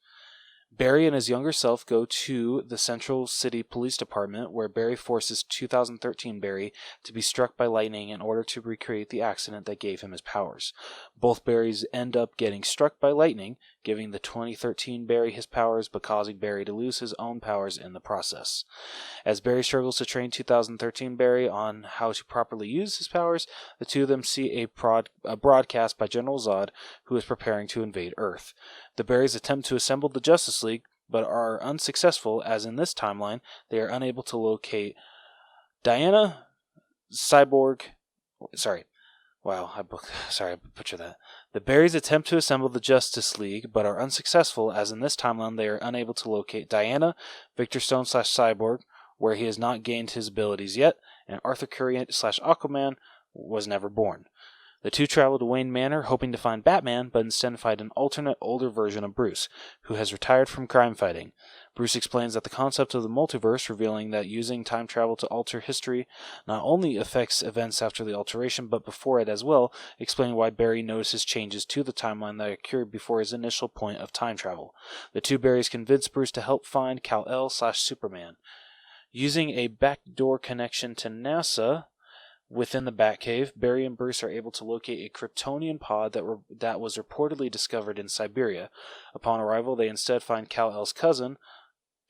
Barry and his younger self go to the Central City Police Department, where Barry forces 2013 Barry to be struck by lightning in order to recreate the accident that gave him his powers. Both Barrys end up getting struck by lightning, giving the 2013 Barry his powers, but causing Barry to lose his own powers in the process. As Barry struggles to train 2013 Barry on how to properly use his powers, the two of them see a broadcast by General Zod, who is preparing to invade Earth. The Barrys attempt to assemble the Justice League, but are unsuccessful, as in this timeline, they are unable to locate Diana, Cyborg... I butchered that. The Barrys attempt to assemble the Justice League, but are unsuccessful, as in this timeline they are unable to locate Diana, Victor Stone / Cyborg, where he has not gained his abilities yet, and Arthur Curry / Aquaman was never born. The two travel to Wayne Manor hoping to find Batman, but instead find an alternate, older version of Bruce, who has retired from crime fighting. Bruce explains that the concept of the multiverse, revealing that using time travel to alter history not only affects events after the alteration, but before it as well, explaining why Barry notices changes to the timeline that occurred before his initial point of time travel. The two Barrys convince Bruce to help find Kal-El / Superman. Using a backdoor connection to NASA within the Batcave, Barry and Bruce are able to locate a Kryptonian pod that was reportedly discovered in Siberia. Upon arrival, they instead find Kal-El's cousin,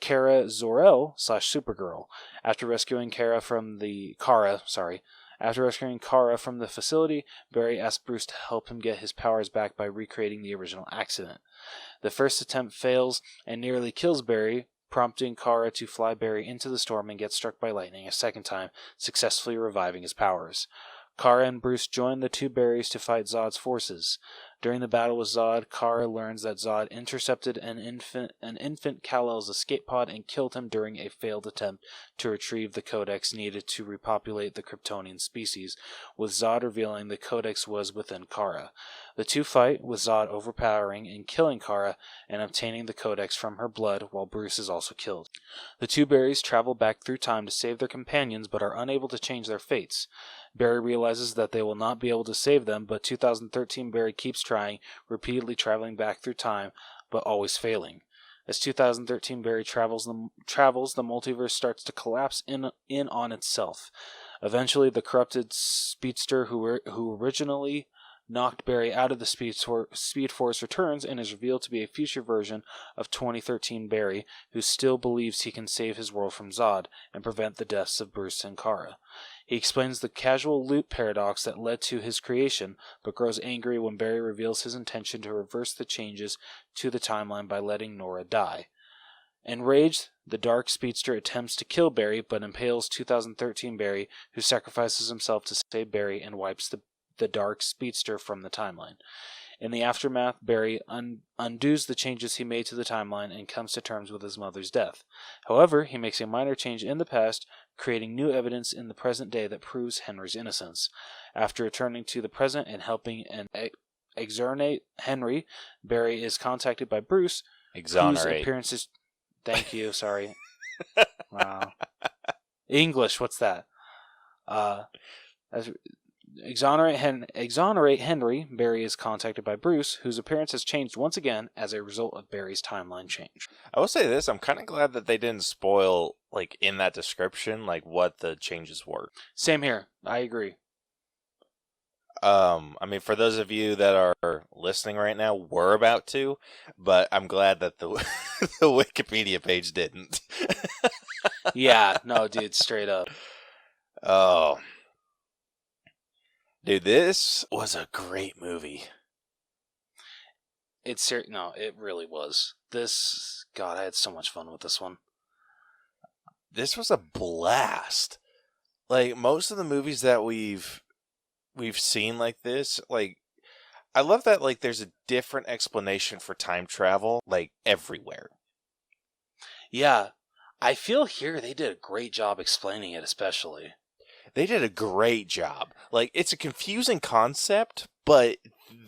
Kara Zor-El / Supergirl. After rescuing Kara from the facility, Barry asks Bruce to help him get his powers back by recreating the original accident. The first attempt fails and nearly kills Barry, prompting Kara to fly Barry into the storm and get struck by lightning a second time, successfully reviving his powers. Kara and Bruce join the two Barrys to fight Zod's forces. During the battle with Zod, Kara learns that Zod intercepted an infant Kal-El's escape pod and killed him during a failed attempt to retrieve the codex needed to repopulate the Kryptonian species, with Zod revealing the codex was within Kara. The two fight, with Zod overpowering and killing Kara and obtaining the codex from her blood, while Bruce is also killed. The two Barrys travel back through time to save their companions, but are unable to change their fates. Barry realizes that they will not be able to save them, but 2013 Barry keeps trying, repeatedly traveling back through time, but always failing. As 2013 Barry travels, the multiverse starts to collapse in on itself. Eventually, the corrupted speedster who originally knocked Barry out of the Speed Force returns and is revealed to be a future version of 2013 Barry, who still believes he can save his world from Zod and prevent the deaths of Bruce and Kara. He explains the causal loop paradox that led to his creation, but grows angry when Barry reveals his intention to reverse the changes to the timeline by letting Nora die. Enraged, the Dark Speedster attempts to kill Barry, but impales 2013 Barry, who sacrifices himself to save Barry and wipes the Dark Speedster from the timeline. In the aftermath, Barry undoes the changes he made to the timeline and comes to terms with his mother's death. However, he makes a minor change in the past, creating new evidence in the present day that proves Henry's innocence. After returning to the present and helping exonerate Henry, Barry is contacted by Bruce, whose appearances... Thank you, sorry. Wow. English, what's that? Exonerate Henry, Barry is contacted by Bruce, whose appearance has changed once again as a result of Barry's timeline change. I will say this, I'm kind of glad that they didn't spoil, like, in that description, like, what the changes were. Same here. I agree. I mean, for those of you that are listening right now, we're about to, but I'm glad that the the Wikipedia page didn't. Yeah, no, dude, straight up. Oh. Dude, this was a great movie. It really was. God, I had so much fun with this one. This was a blast. Like, most of the movies that we've seen like this, like, I love that, like, there's a different explanation for time travel, like, everywhere. Yeah, I feel here they did a great job explaining it, especially. They did a great job. Like, it's a confusing concept, but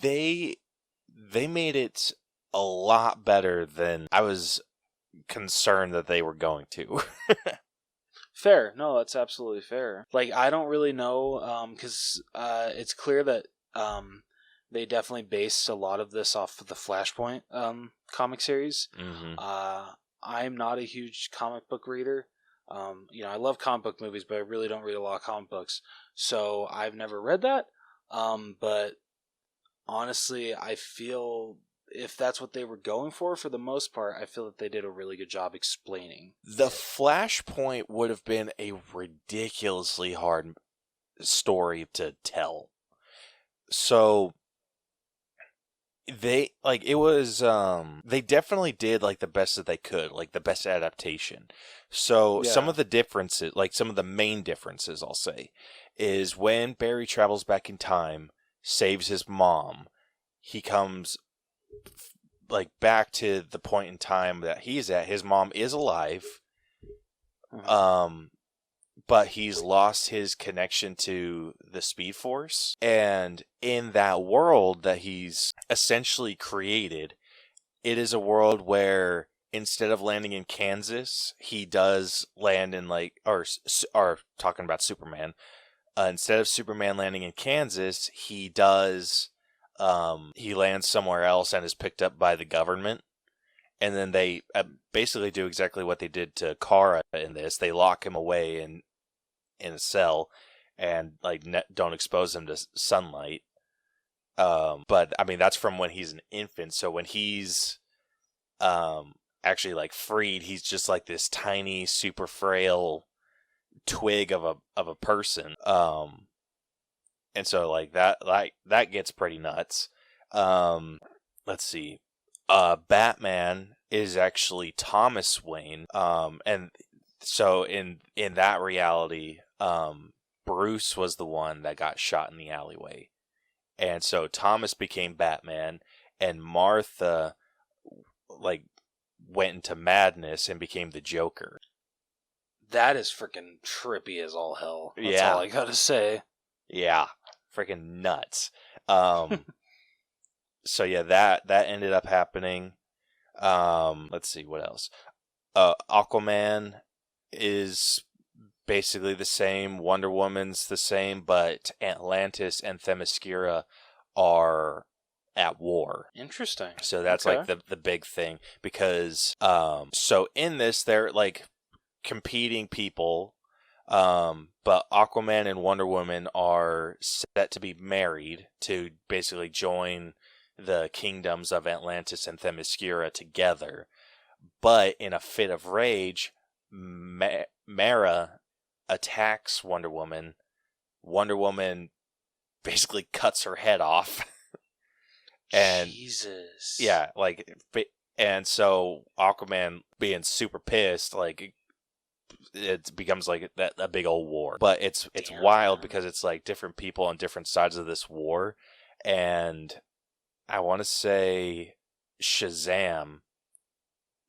they made it a lot better than I was concerned that they were going to. Fair. No, that's absolutely fair. Like, I don't really know, because it's clear that they definitely based a lot of this off of the Flashpoint comic series. Mm-hmm. I'm not a huge comic book reader. I love comic book movies, but I really don't read a lot of comic books. So I've never read that. But honestly, I feel if that's what they were going for the most part, I feel that they did a really good job explaining. The Flashpoint would have been a ridiculously hard story to tell. So they definitely did like the best that they could, like the best adaptation. So Yeah. some of the differences, like some of the main differences, I'll say, is when Barry travels back in time, saves his mom, he comes like back to the point in time that he's at. His mom is alive, but he's lost his connection to the Speed Force. And in that world that he's essentially created, it is a world where instead of landing in Kansas, he does land in or talking about Superman. Instead of Superman landing in Kansas, he does, he lands somewhere else and is picked up by the government. And then they basically do exactly what they did to Kara in this. They lock him away in a cell and don't expose him to sunlight. But I mean, that's from when he's an infant. So when he's actually freed, he's just like this tiny, super frail twig of a person. And so that gets pretty nuts. Let's see. Batman is actually Thomas Wayne. And so in that reality, Bruce was the one that got shot in the alleyway. And so Thomas became Batman, and Martha went into madness and became the Joker. That is freaking trippy as all hell. That's all I gotta say. Yeah, freaking nuts. So yeah, that ended up happening. Let's see what else. Aquaman is basically the same. Wonder Woman's the same, but Atlantis and Themyscira are at war. Interesting. So that's Okay. like the big thing, because so in this they're like competing people, but Aquaman and Wonder Woman are set to be married to basically join the kingdoms of Atlantis and Themyscira together. But in a fit of rage, Mara attacks Wonder Woman. Wonder Woman basically cuts her head off. And Jesus. yeah, like, and so Aquaman being super pissed, it becomes like a big old war. But it's Damn, wild man. because it's like different people on different sides of this war, and I want to say Shazam.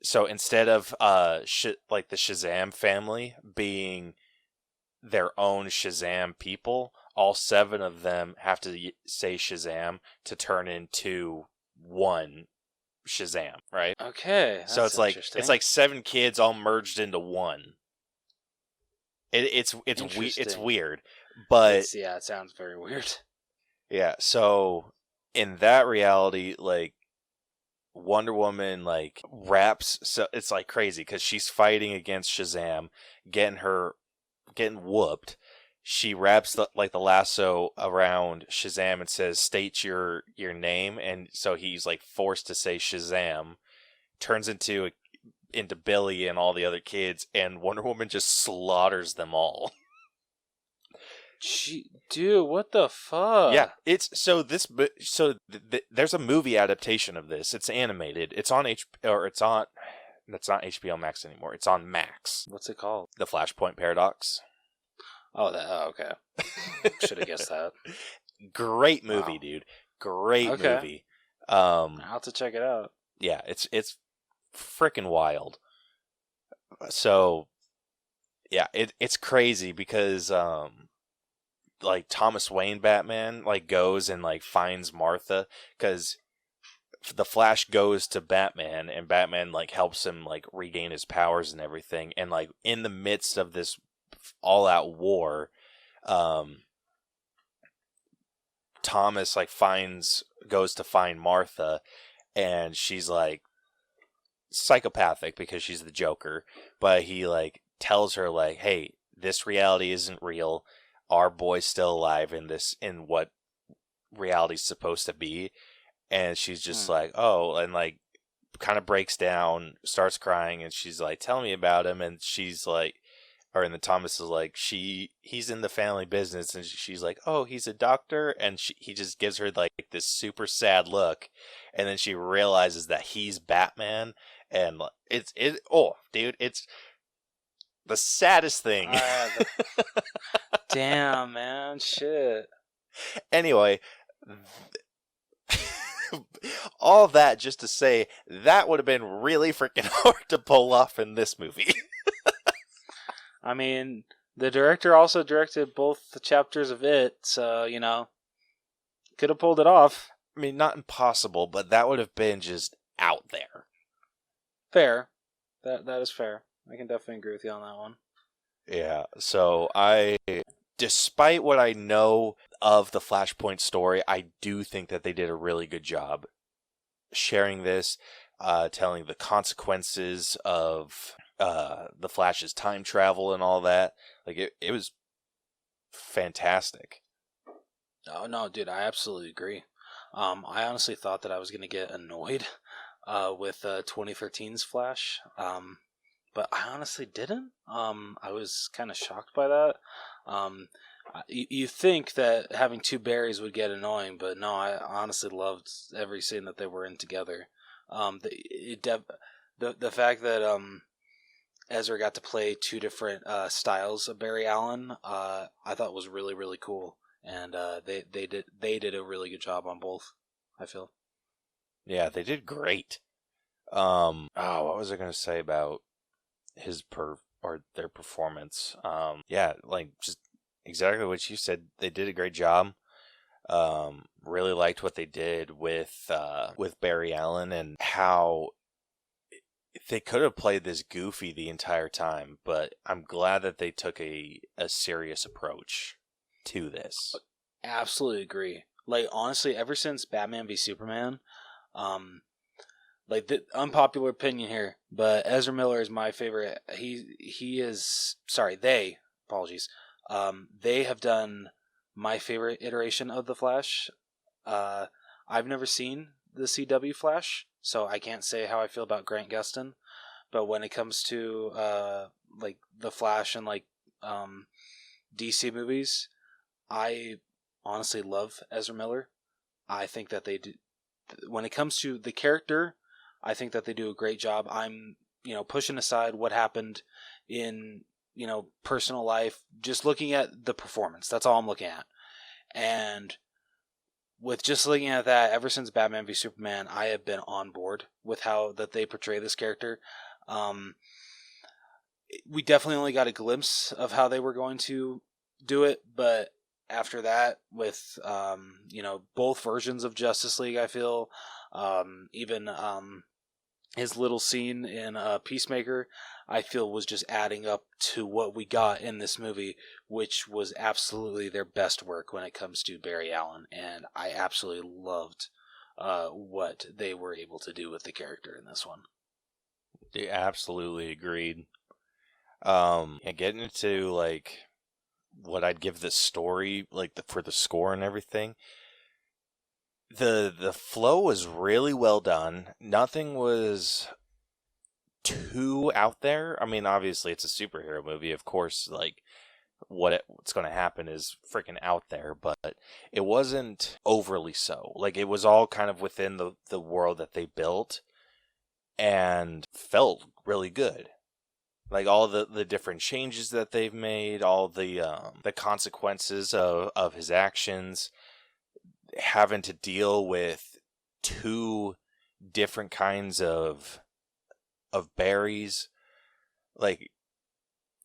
So instead of like the Shazam family being their own Shazam people, all 7 of them have to say Shazam to turn into one Shazam, right? Okay. So That's it's like 7 kids all merged into one. It's weird, but it sounds very weird. yeah. So in that reality, like, Wonder Woman like wraps, so it's like crazy because she's fighting against Shazam, getting whooped. She wraps the lasso around Shazam and says, "State your name," and so he's like forced to say Shazam. Turns into Billy and all the other kids, and Wonder Woman just slaughters them all. Dude, what the fuck? Yeah, it's there's a movie adaptation of this. It's animated. It's on it's not HBO Max anymore. It's on Max. What's it called? The Flashpoint Paradox. Oh, okay. Should have guessed that. Great movie, Wow. dude. Great Okay. movie. I'll have to check it out. Yeah, it's freaking wild. So, yeah, it's crazy because like Thomas Wayne Batman like goes and like finds Martha, because the Flash goes to Batman and Batman like helps him like regain his powers and everything, and like in the midst of this all-out war, Thomas like goes to find Martha, and she's like psychopathic because she's the Joker, but he like tells her like, hey, this reality isn't real, our boy's still alive in what reality's supposed to be. And she's just like, oh, and like kind of breaks down, starts crying, and she's like, tell me about him. And she's like, or and then Thomas is like, he's in the family business, and she's like, oh, he's a doctor, and he just gives her like this super sad look, and then she realizes that he's Batman, and oh, dude, it's the saddest thing. Damn, man, shit. Anyway, all that just to say that would have been really freaking hard to pull off in this movie. I mean, the director also directed both the chapters of it, so, could have pulled it off. I mean, not impossible, but that would have been just out there. Fair. That is fair. I can definitely agree with you on that one. Yeah, so despite what I know of the Flashpoint story, I do think that they did a really good job sharing this, telling the consequences of the Flash's time travel and all that. Like, it was fantastic. Oh, no, dude, I absolutely agree. I honestly thought that I was going to get annoyed with 2013's Flash, but I honestly didn't. I was kind of shocked by that. You think that having 2 Barrys would get annoying, but no, I honestly loved every scene that they were in together. The fact that Ezra got to play 2 different styles of Barry Allen, I thought was really, really cool, and they did a really good job on both, I feel. Yeah, they did great. What was I going to say about their performance? Yeah, like just exactly what you said. They did a great job. Really liked what they did with Barry Allen, and how they could have played this goofy the entire time, but I'm glad that they took a serious approach to this. Absolutely agree. Like, honestly, ever since Batman v Superman, like, the unpopular opinion here, but Ezra Miller is my favorite. He is, sorry, apologies. They have done my favorite iteration of the Flash. I've never seen the CW Flash, so I can't say how I feel about Grant Gustin. But when it comes to like the Flash and like DC movies, I honestly love Ezra Miller. I think that they do. When it comes to the character, I think that they do a great job. I'm, pushing aside what happened in, personal life, just looking at the performance. That's all I'm looking at. And with just looking at that, ever since Batman v Superman, I have been on board with how that they portray this character. We definitely only got a glimpse of how they were going to do it, but after that, with both versions of Justice League, I feel even his little scene in Peacemaker, I feel was just adding up to what we got in this movie, which was absolutely their best work when it comes to Barry Allen, and I absolutely loved what they were able to do with the character in this one. Yeah, absolutely agreed. Getting into like what I'd give the story, like for the score and everything. The flow was really well done. Nothing was too out there. I mean, obviously it's a superhero movie. Of course, like what's going to happen is freaking out there, but it wasn't overly so. Like it was all kind of within the world that they built and felt really good. Like all the different changes that they've made, all the consequences of his actions, having to deal with two different kinds of berries. Like,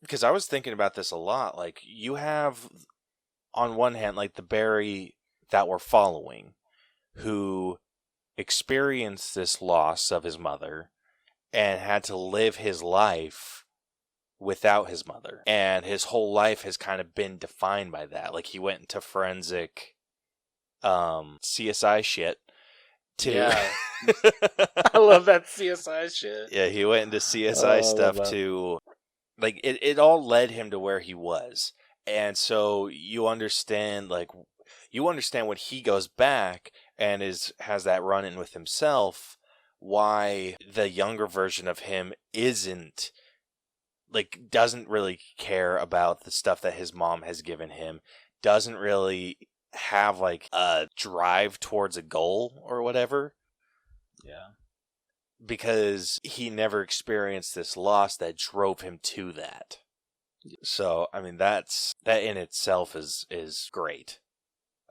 because I was thinking about this a lot. Like, you have on one hand like the Barry that we're following, who experienced this loss of his mother and had to live his life without his mother, and his whole life has kind of been defined by that. Like, he went into forensic CSI shit to Yeah. I love that CSI shit. Yeah, he went into CSI stuff to, like, it all led him to where he was. And so you understand when he goes back and has that run-in with himself, why the younger version of him doesn't really care about the stuff that his mom has given him, doesn't really have like a drive towards a goal or whatever. Yeah. Because he never experienced this loss that drove him to that. So, I mean, that in itself is great.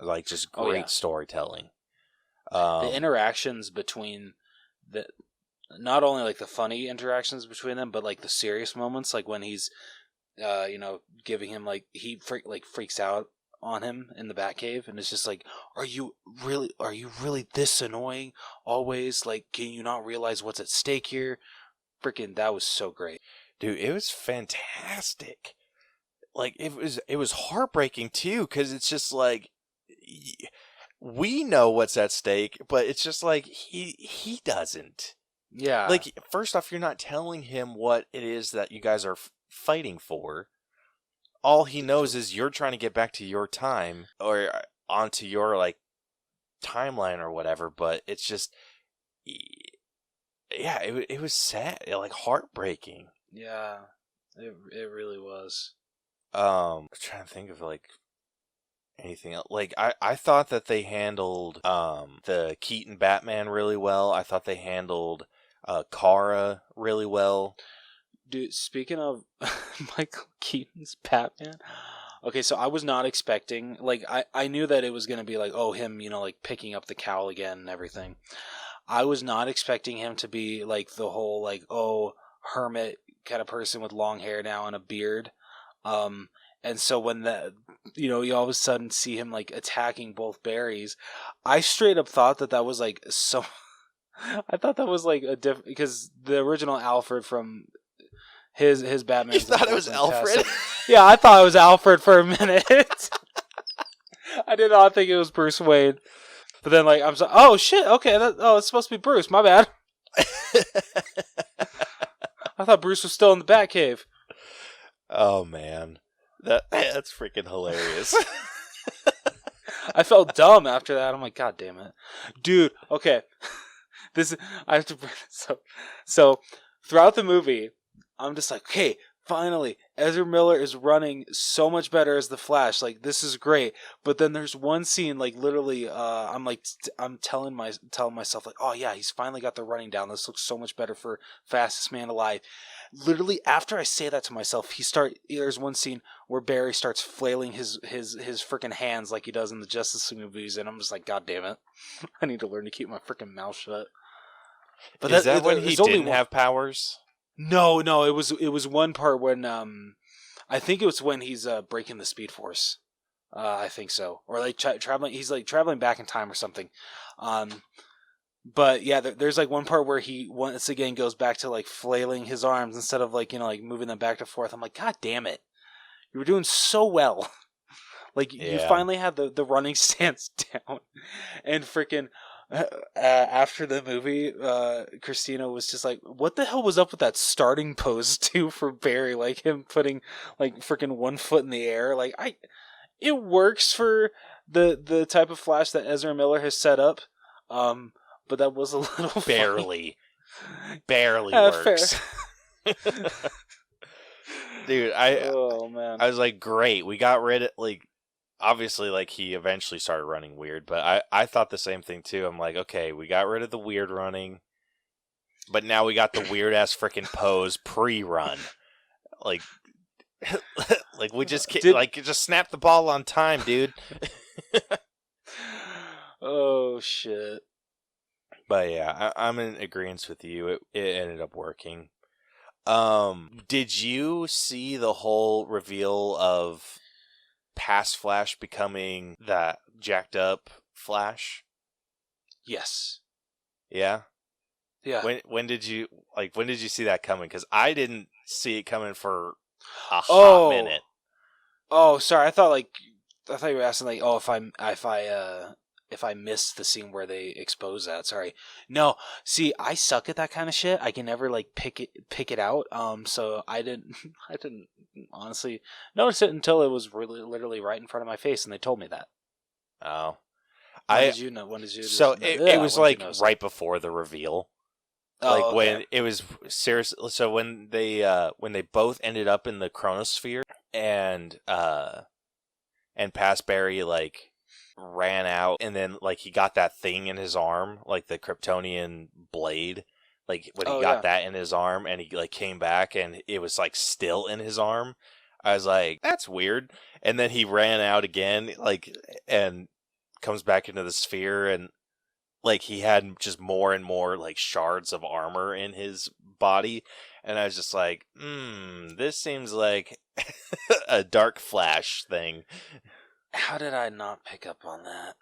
Like, just great storytelling. The interactions between not only like the funny interactions between them, but like the serious moments, like when he's, giving him like freaks out on him in the Batcave, and it's just like, are you really this annoying always? Like, can you not realize what's at stake here? Freaking, that was so great, dude. It was fantastic. Like, it was heartbreaking too, because it's just like, we know what's at stake, but it's just like he doesn't. Yeah. Like, first off, you're not telling him what it is that you guys are fighting for. All he knows is you're trying to get back to your time or onto your like timeline or whatever. But it's just, yeah, it was sad, like heartbreaking. Yeah, it really was. I'm trying to think of like anything else. Like, I thought that they handled the Keaton Batman really well. I thought they handled Kara really well. Dude, speaking of Michael Keaton's Batman, okay, so I was not expecting, like, I knew that it was going to be like, oh, him, like, picking up the cowl again and everything. I was not expecting him to be, like, the whole, like, oh, hermit kind of person with long hair now and a beard. And so when you all of a sudden see him, like, attacking both Barrys, I straight up thought that was, like, so... I thought that was, like, a different... Because the original Alfred from... His Batman. You thought it was Alfred? Yeah, I thought it was Alfred for a minute. I did not think it was Bruce Wayne. But then, like, I'm so, oh shit, okay, it's supposed to be Bruce. My bad. I thought Bruce was still in the Batcave. Oh man, that's freaking hilarious. I felt dumb after that. I'm like, God damn it, dude. Okay, I have to bring this up. So throughout the movie, I'm just like, okay, finally, Ezra Miller is running so much better as the Flash. Like, this is great. But then there's one scene, like, literally, I'm telling myself, like, oh yeah, he's finally got the running down. This looks so much better for Fastest Man Alive. Literally, after I say that to myself, there's one scene where Barry starts flailing his freaking hands like he does in the Justice League movies, and I'm just like, God damn it, I need to learn to keep my freaking mouth shut. But is that when he didn't have powers? No, it was one part when I think it was when he's breaking the Speed Force. I think so, or like traveling. He's like traveling back in time or something. But yeah, there's like one part where he once again goes back to like flailing his arms instead of like, like moving them back and forth. I'm like, God damn it, you were doing so well. Like you finally had the running stance down, and freaking. After the movie, Christina was just like, what the hell was up with that starting pose too for Barry? Like him putting like freaking one foot in the air. Like it works for the type of Flash that Ezra Miller has set up. But that was a little barely works. Dude, oh man, I was like, great, we got rid of like. Obviously, like, he eventually started running weird, but I thought the same thing, too. I'm like, okay, we got rid of the weird running, but now we got the weird-ass freaking pose pre-run. Like, like we just just snap the ball on time, dude. Oh, shit. But, yeah, I'm in agreement with you. It ended up working. Did you see the whole reveal of past Flash becoming that jacked up Flash? Yes. Yeah? Yeah. When did you see that coming? Because I didn't see it coming for a hot minute. Oh, sorry. I thought you were asking like, oh, if I missed the scene where they expose that. Sorry. No. See, I suck at that kind of shit. I can never like pick it out. So I didn't honestly notice it until it was really literally right in front of my face, and they told me that. Oh. When did you know? When did you? So it was like right before the reveal. Like okay. when it was serious. So when they both ended up in the chronosphere and past Barry like ran out, and then like he got that thing in his arm, like the Kryptonian blade. Like when he got that in his arm, and he like came back, and it was like still in his arm. I was like, that's weird. And then he ran out again, like, and comes back into the sphere, and like he had just more and more like shards of armor in his body, and I was just like, this seems like a Dark Flash thing. How did I not pick up on that?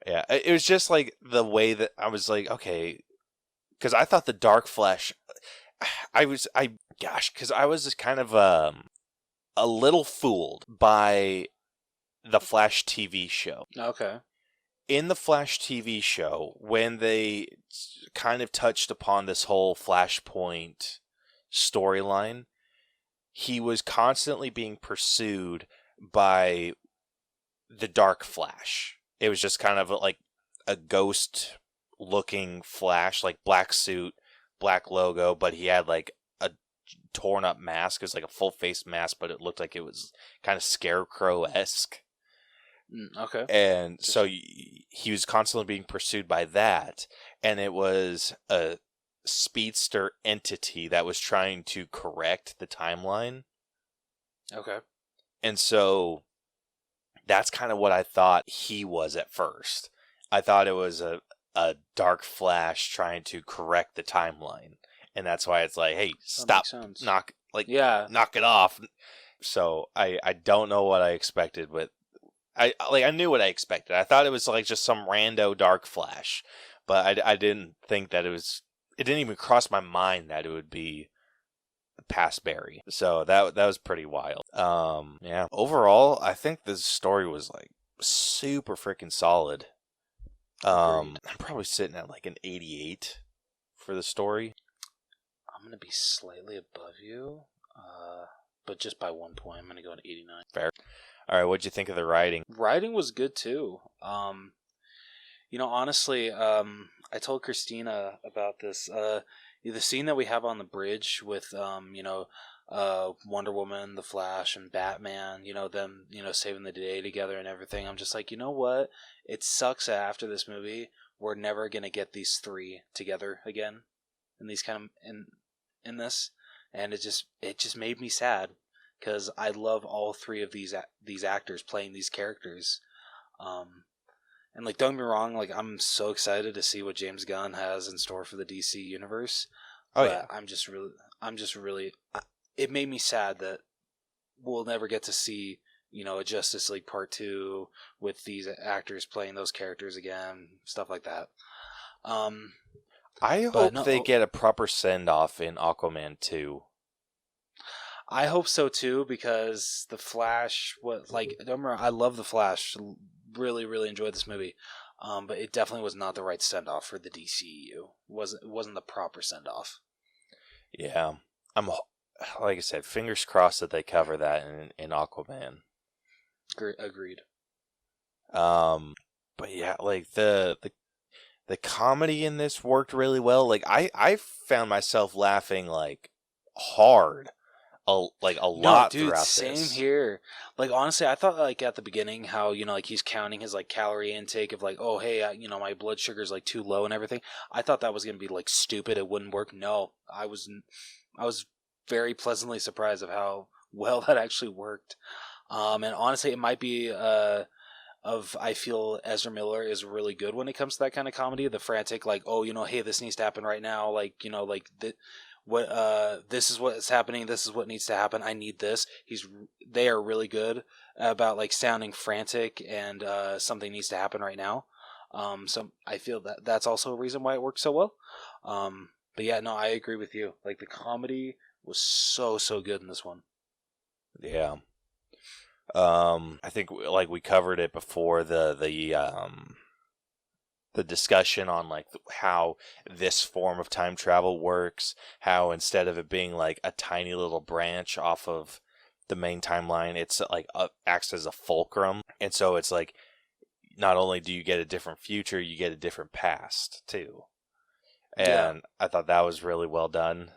Yeah, it was just like the way that I was like, okay, because I thought the Dark Flash, because I was just kind of a little fooled by the Flash TV show. Okay. In the Flash TV show, when they kind of touched upon this whole Flashpoint storyline, he was constantly being pursued by the Dark Flash. It was just kind of like a ghost looking Flash, like black suit, black logo, but he had like a torn up mask. It was like a full face mask, but it looked like it was kind of Scarecrow-esque. Okay. And so he was constantly being pursued by that, and it was a speedster entity that was trying to correct the timeline. Okay. And so that's kind of what I thought he was at first. I thought it was a Dark Flash trying to correct the timeline. And that's why it's like, hey, stop, knock it off. So I don't know what I expected, but I knew what I expected. I thought it was like just some rando Dark Flash, but I didn't think that it didn't even cross my mind that it would be past Barry. So that was pretty wild. Yeah. Overall, I think this story was like super freaking solid. I'm probably sitting at like an 88 for the story. I'm gonna be slightly above you, but just by 1 point. I'm gonna go to 89. Fair. All right, what'd you think of the writing? Writing was good too. Honestly, I told Christina about this. The scene that we have on the bridge with, Wonder Woman, The Flash, and Batman, them, saving the day together and everything. I'm just like, you know what? It sucks that after this movie, we're never going to get these three together again in these kind of, in this. And it just made me sad because I love all three of these actors playing these characters. And like, don't get me wrong, like I'm so excited to see what James Gunn has in store for the DC universe. Oh yeah, I'm just really. It made me sad that we'll never get to see, a Justice League Part 2 with these actors playing those characters again, stuff like that. I hope they get a proper send off in Aquaman 2. I hope so too, because the Flash. I love the Flash. Really, really enjoyed this movie, but it definitely was not the right send off for the DCEU. It wasn't the proper send off. Yeah, I'm like I said, fingers crossed that they cover that in Aquaman. Agreed. But yeah, like the comedy in this worked really well. Like I found myself laughing like hard. A lot dude, throughout same this. here. Like honestly, I thought like at the beginning how like he's counting his like calorie intake of like, oh hey, my blood sugar's like too low and everything. I thought that was gonna be like stupid. It wouldn't work. No, I was very pleasantly surprised of how well that actually worked. And honestly, it might be I feel Ezra Miller is really good when it comes to that kind of comedy. The frantic like, oh hey, this needs to happen right now. Like this is what's happening, this is what needs to happen, I need this. They are really good about like sounding frantic and something needs to happen right now. So I feel that's also a reason why it works so well. But yeah, no, I agree with you. Like the comedy was so good in this one. Yeah. I think like we covered it before the discussion on like how this form of time travel works, how instead of it being like a tiny little branch off of the main timeline, it's like acts as a fulcrum. And so it's like not only do you get a different future, you get a different past too. And yeah. I thought that was really well done.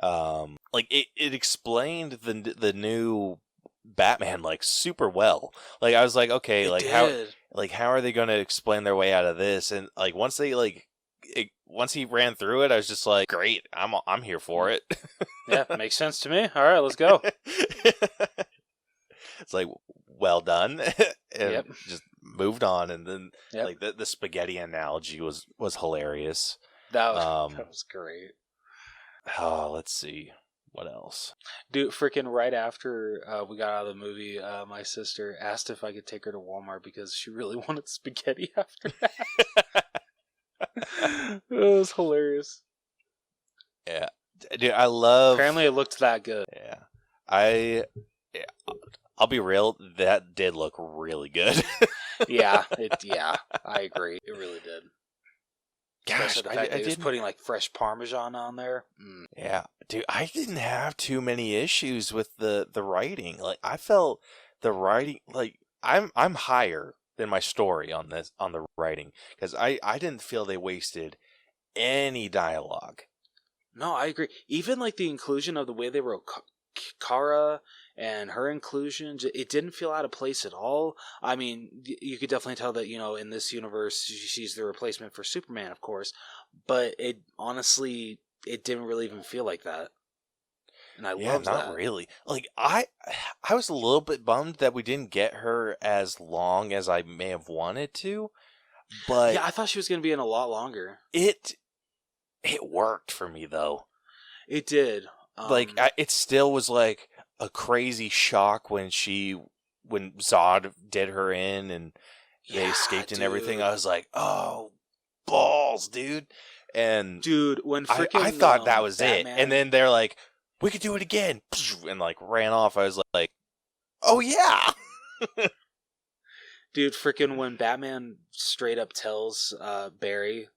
Like it explained the new Batman like super well. Like I was like, okay, how are they going to explain their way out of this? And like once he ran through it, I was just like, great, I'm here for it. Yeah, makes sense to me. All right, let's go. It's like well done, and just moved on. And then like the spaghetti analogy was hilarious. That was great. Oh, let's see. What else? Dude, freaking right after we got out of the movie, my sister asked if I could take her to Walmart because she really wanted spaghetti after that. It was hilarious. Yeah. Dude, I love... Apparently it looked that good. Yeah. I'll be real, that did look really good. Yeah, I agree. It really did. Gosh, the fact that he was putting like fresh Parmesan on there. Yeah, dude, I didn't have too many issues with the writing. Like, I felt the writing like I'm higher than my story on the writing because I didn't feel they wasted any dialogue. No, I agree. Even like the inclusion of the way they wrote Kara and her inclusion, it didn't feel out of place at all. I mean, you could definitely tell that, in this universe, she's the replacement for Superman, of course, but it didn't really even feel like that. And I loved that. Yeah, not really. Like, I was a little bit bummed that we didn't get her as long as I may have wanted to, but... Yeah, I thought she was going to be in a lot longer. It worked for me, though. It did. It still was like a crazy shock when Zod did her in and they escaped and everything. I was like, oh, balls, dude. And dude, when freaking I thought that was Batman... it. And then they're like, we could do it again. And like ran off. I was like, oh yeah. Dude, freaking when Batman straight up tells Barry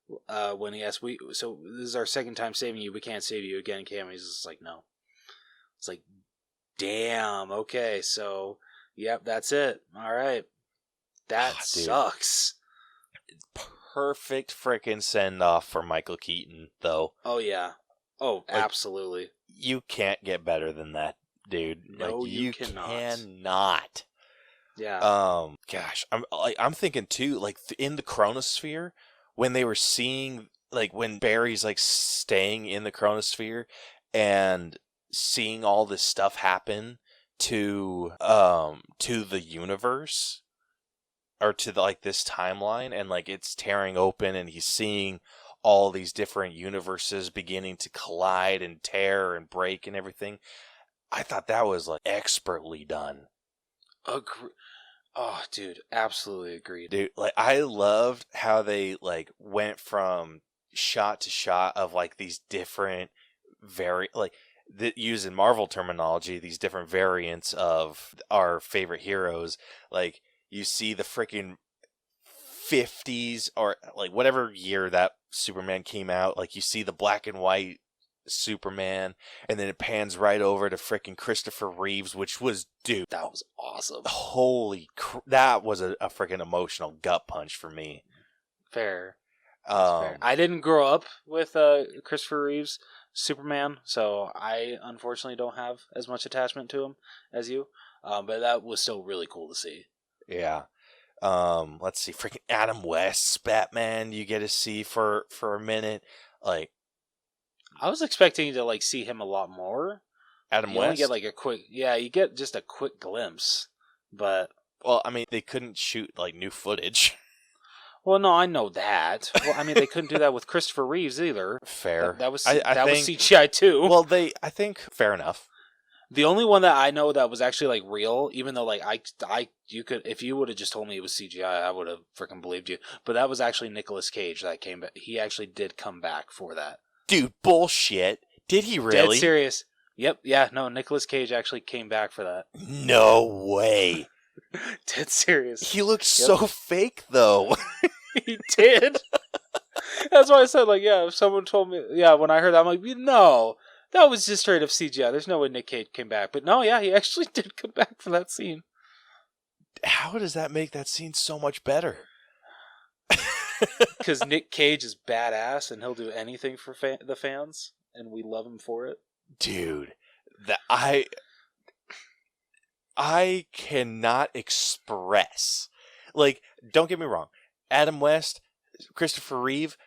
when he asks, so this is our second time saving you, we can't save you again, can we? He's just like, no. It's like, damn, okay, so, yep, that's it. All right. That sucks. Perfect freaking send-off for Michael Keaton, though. Oh, yeah. Oh, like, absolutely. You can't get better than that, dude. No, like, you cannot. Cannot. Yeah. Gosh, I'm thinking too, like in the chronosphere, when they were seeing, like when Barry's like staying in the chronosphere and seeing all this stuff happen to the universe or to like this timeline, and like it's tearing open and he's seeing all these different universes beginning to collide and tear and break and everything. I thought that was like expertly done. Oh, dude, absolutely agreed. Dude, like I loved how they like went from shot to shot of like these different using Marvel terminology, these different variants of our favorite heroes. Like you see the freaking 50s or like whatever year that Superman came out, like you see the black and white Superman, and then it pans right over to freaking Christopher Reeves, which was, dude, that was awesome. Holy that was a freaking emotional gut punch for me. Fair. Fair. I didn't grow up with Christopher Reeves Superman, so I unfortunately don't have as much attachment to him as you, but that was still really cool to see. Yeah. Let's see, freaking Adam West's Batman you get to see for a minute. Like, I was expecting to like see him a lot more. Adam West? West? Only get like you get just a quick glimpse, but... Well, I mean, they couldn't shoot like new footage. Well, no, I know that. Well, I mean, they couldn't do that with Christopher Reeves either. Fair. That was CGI too. Well, I think fair enough. The only one that I know that was actually like real, even though like you could, if you would have just told me it was CGI, I would have freaking believed you. But that was actually Nicolas Cage that came back. He actually did come back for that. Dude, bullshit. Did he really? Dead serious. Yep. Yeah. No, Nicolas Cage actually came back for that. No way. Dead serious. He looked so fake though. He did. That's why I said like, yeah. If someone told me, yeah, when I heard that, I'm like, no. That was just straight up CGI. There's no way Nick Cage came back. But no, yeah, he actually did come back for that scene. How does that make that scene so much better? Because Nick Cage is badass and he'll do anything for the fans, and we love him for it. Dude, I cannot express. Like, don't get me wrong. Adam West, Christopher Reeve,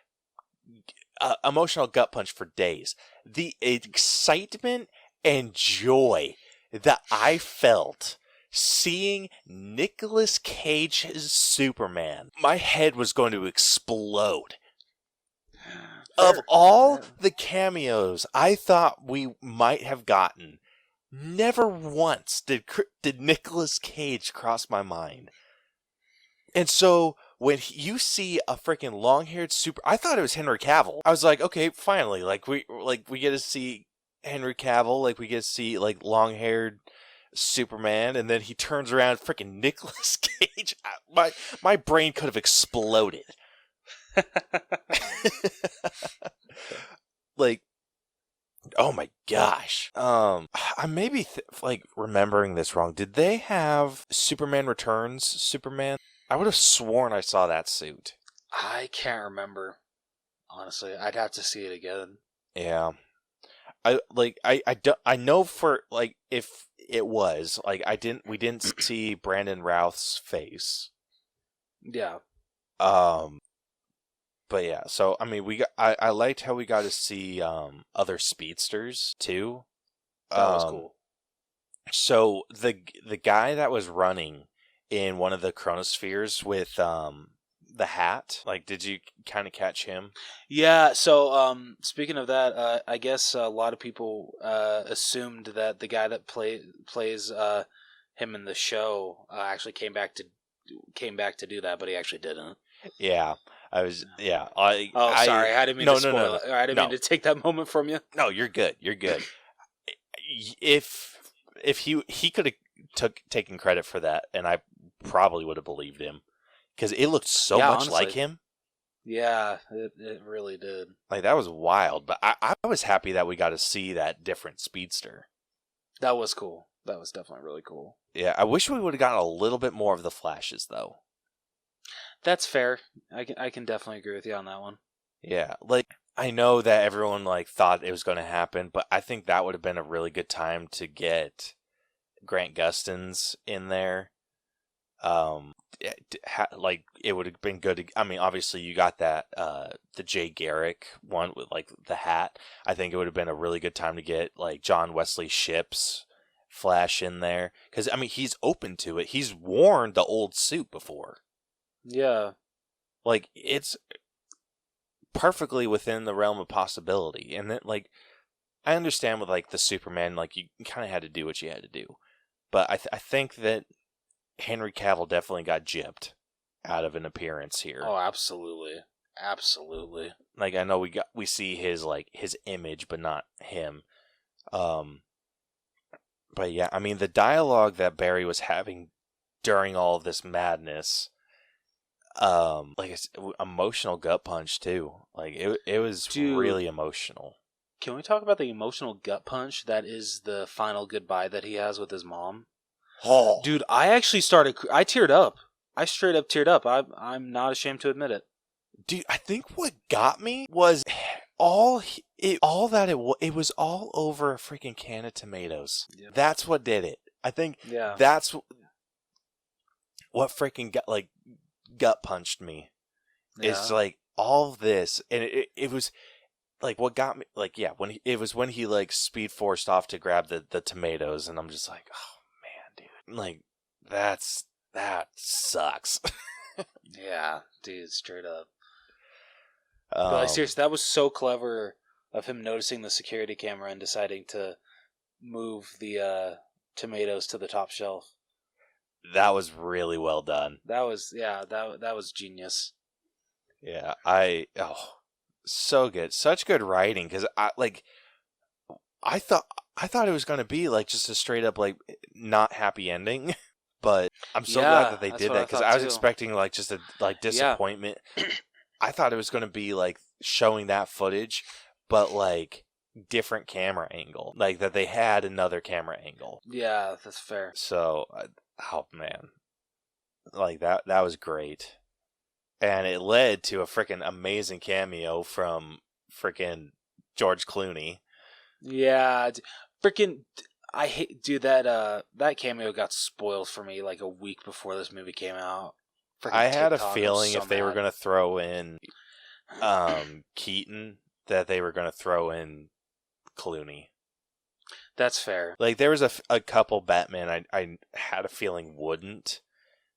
emotional gut punch for days. The excitement and joy that I felt seeing Nicolas Cage's Superman, my head was going to explode. Of all the cameos I thought we might have gotten, never once did Nicolas Cage cross my mind. And so when you see a freaking long-haired I thought it was Henry Cavill. I was like, okay, finally, we get to see Henry Cavill, like we get to see like long-haired Superman, and then he turns around, freaking Nicolas Cage. My brain could have exploded. Like, oh my gosh. I may be remembering this wrong. Did they have Superman Returns Superman? I would have sworn I saw that suit. I can't remember. Honestly, I'd have to see it again. Yeah. I know for like if it was like we didn't see Brandon Routh's face. Yeah. But yeah, so I mean I liked how we got to see other speedsters too. That was cool. So the guy that was running in one of the chronospheres with the hat, like, did you kind of catch him? Yeah, so speaking of that, I guess a lot of people assumed that the guy that plays him in the show actually came back to do that, but he actually didn't. Yeah. Sorry, I didn't mean to spoil it. I didn't mean to take that moment from you. No, you're good. If he could have taken credit for that, and I probably would have believed him. Because it looked so Yeah, much honestly. like him. Yeah, it really did. Like, that was wild. But I was happy that we got to see that different speedster. That was cool. That was definitely really cool. Yeah, I wish we would have gotten a little bit more of the flashes, though. That's fair. I can definitely agree with you on that one. Yeah, like, I know that everyone, like, thought it was going to happen, but I think that would have been a really good time to get Grant Gustin's in there. Like, it would have been good. I mean, obviously, you got that, the Jay Garrick one with, like, the hat. I think it would have been a really good time to get, like, John Wesley Shipp's Flash in there. Because, I mean, he's open to it. He's worn the old suit before. Yeah. Like, it's perfectly within the realm of possibility. And then, like, I understand with, like, the Superman, like, you kind of had to do what you had to do. But I think that Henry Cavill definitely got gypped out of an appearance here. Oh, absolutely. Absolutely. Like, I know we see his, like, his image, but not him. But yeah, I mean, the dialogue that Barry was having during all of this madness, like, it's emotional gut punch too. Like, it was really emotional. Can we talk about the emotional gut punch that is the final goodbye that he has with his mom? Oh, Dude, I actually I teared up. I straight up teared up. I'm not ashamed to admit it. dude, I think what got me was it was all over a freaking can of tomatoes. Yep. That's what did it. I think Yeah. that's what freaking gut punched me. Yeah. It's like all of this, and it was like what got me. Like, yeah, when he like speed forced off to grab the tomatoes, and I'm just like, oh man, dude, like that sucks. Yeah, dude, straight up. But like, seriously, that was so clever of him noticing the security camera and deciding to move the tomatoes to the top shelf. That was really well done. That was genius. Yeah, so good, such good writing. Because I thought it was gonna be like just a straight up like not happy ending, but I'm so glad that they did that because I was expecting like just a like disappointment. Yeah. I thought it was gonna be like showing that footage, but like different camera angle, like that they had another camera angle. Yeah, that's fair. So, oh man, like that was great. And it led to a freaking amazing cameo from freaking George Clooney. Yeah, freaking, I hate, dude, that cameo got spoiled for me like a week before this movie came out. I had a feeling if they were going to throw in Keaton, that they were going to throw in Clooney. That's fair. Like, there was a couple Batman I had a feeling wouldn't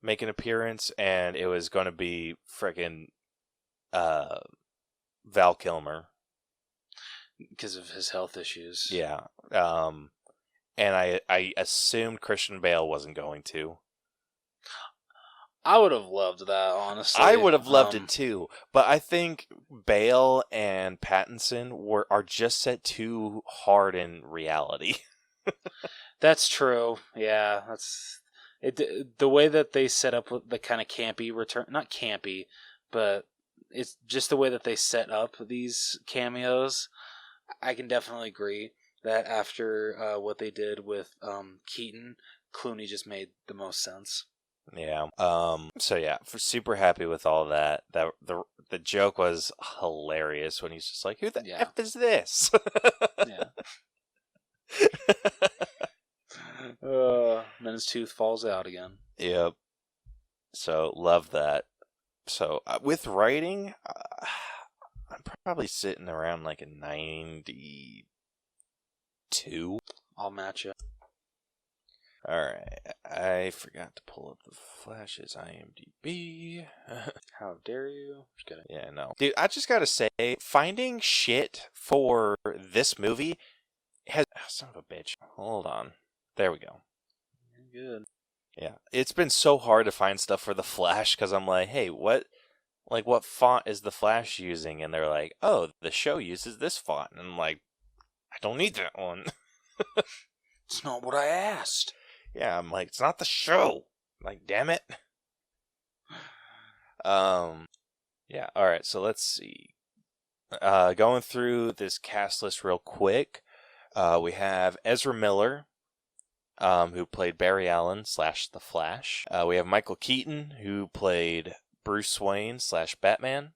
make an appearance, and it was going to be freaking Val Kilmer. Because of his health issues. Yeah. And I assumed Christian Bale wasn't going to. I would have loved that, honestly. I would have loved it too, but I think Bale and Pattinson are just set too hard in reality. That's true. Yeah, that's it. The way that they set up the kind of campy return, not campy, but it's just the way that they set up these cameos. I can definitely agree that after what they did with Keaton, Clooney just made the most sense. Yeah. So yeah, super happy with all that. That the joke was hilarious when he's just like, "Who the f is this?" Yeah. Then his tooth falls out again. Yep. So love that. So with writing, I'm probably sitting around like a 92. I'll match you. Alright, I forgot to pull up the Flash's IMDb. How dare you? Just kidding. Yeah, no. Dude, I just gotta say, finding shit for this movie has... Oh, son of a bitch. Hold on. There we go. You're good. Yeah, it's been so hard to find stuff for the Flash, because I'm like, hey, what font is the Flash using? And they're like, oh, the show uses this font. And I'm like, I don't need that one. It's not what I asked. Yeah, I'm like, it's not the show. Like, damn it. Yeah, alright, so let's see. Going through this cast list real quick, we have Ezra Miller, who played Barry Allen / The Flash. We have Michael Keaton, who played Bruce Wayne / Batman.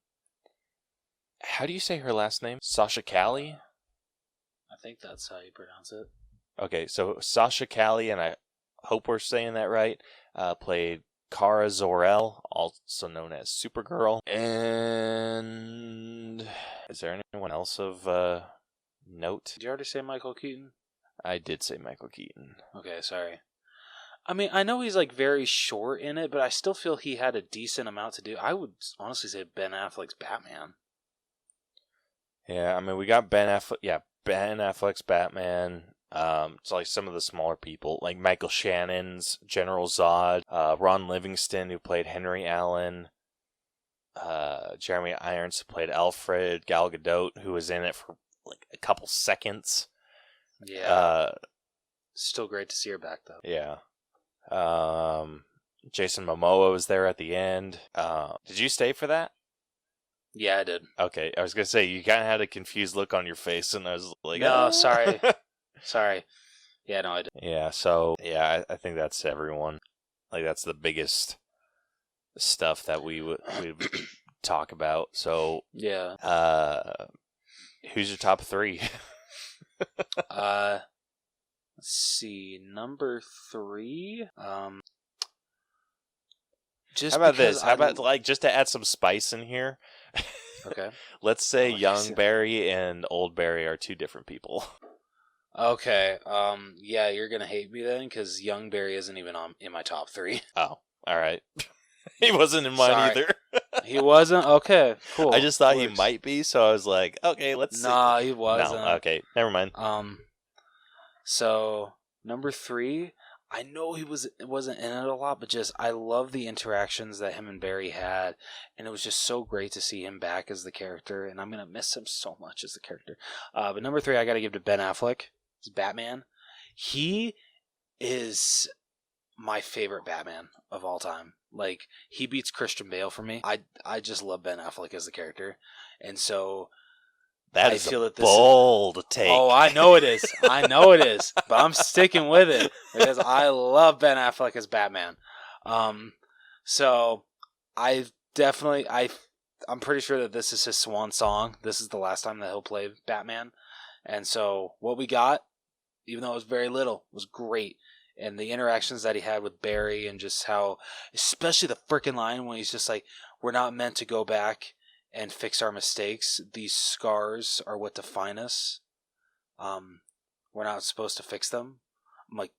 How do you say her last name? Sasha Calle? I think that's how you pronounce it. Okay, so Sasha Calle, and I hope we're saying that right, played Kara Zor-El, also known as Supergirl. And is there anyone else of note? Did you already say Michael Keaton? I did say Michael Keaton. Okay, sorry. I mean, I know he's like very short in it, but I still feel he had a decent amount to do. I would honestly say Ben Affleck's Batman. Yeah, I mean, we got Ben Affleck. Yeah, Ben Affleck's Batman. It's like some of the smaller people, like Michael Shannon's General Zod, Ron Livingston, who played Henry Allen, Jeremy Irons, who played Alfred, Gal Gadot, who was in it for like a couple seconds. Yeah. Still great to see her back, though. Yeah. Jason Momoa was there at the end. Did you stay for that? Yeah, I did. Okay, I was gonna say you kind of had a confused look on your face, and I was like, no, sorry. Sorry. Yeah, no, I did. Yeah, so, yeah, I think that's everyone. Like, that's the biggest stuff that we would talk about. So, yeah. Who's your top 3? Let's see. Number 3. Just how about this? How about, like, just to add some spice in here? Okay. Let's say young Barry and old Barry are 2 different people. Okay. Yeah, you're gonna hate me then, because young Barry isn't even in my top 3. Oh, all right. He wasn't in mine either. He wasn't? Okay, cool. I just thought he might be, so I was like, okay, let's see. Nah, he wasn't. No, okay, never mind. So number 3, I know he wasn't in it a lot, but just I love the interactions that him and Barry had, and it was just so great to see him back as the character, and I'm gonna miss him so much as the character. But number 3, I gotta give to Ben Affleck. He's Batman. He is my favorite Batman of all time. Like, he beats Christian Bale for me. I just love Ben Affleck as the character, and so that is a bold take. Oh, I know it is. I know it is. But I'm sticking with it because I love Ben Affleck as Batman. So I'm pretty sure that this is his swan song. This is the last time that he'll play Batman. And so what we got, even though it was very little, was great. And the interactions that he had with Barry, and just how, especially the freaking line when he's just like, we're not meant to go back and fix our mistakes. These scars are what define us. We're not supposed to fix them. I'm like,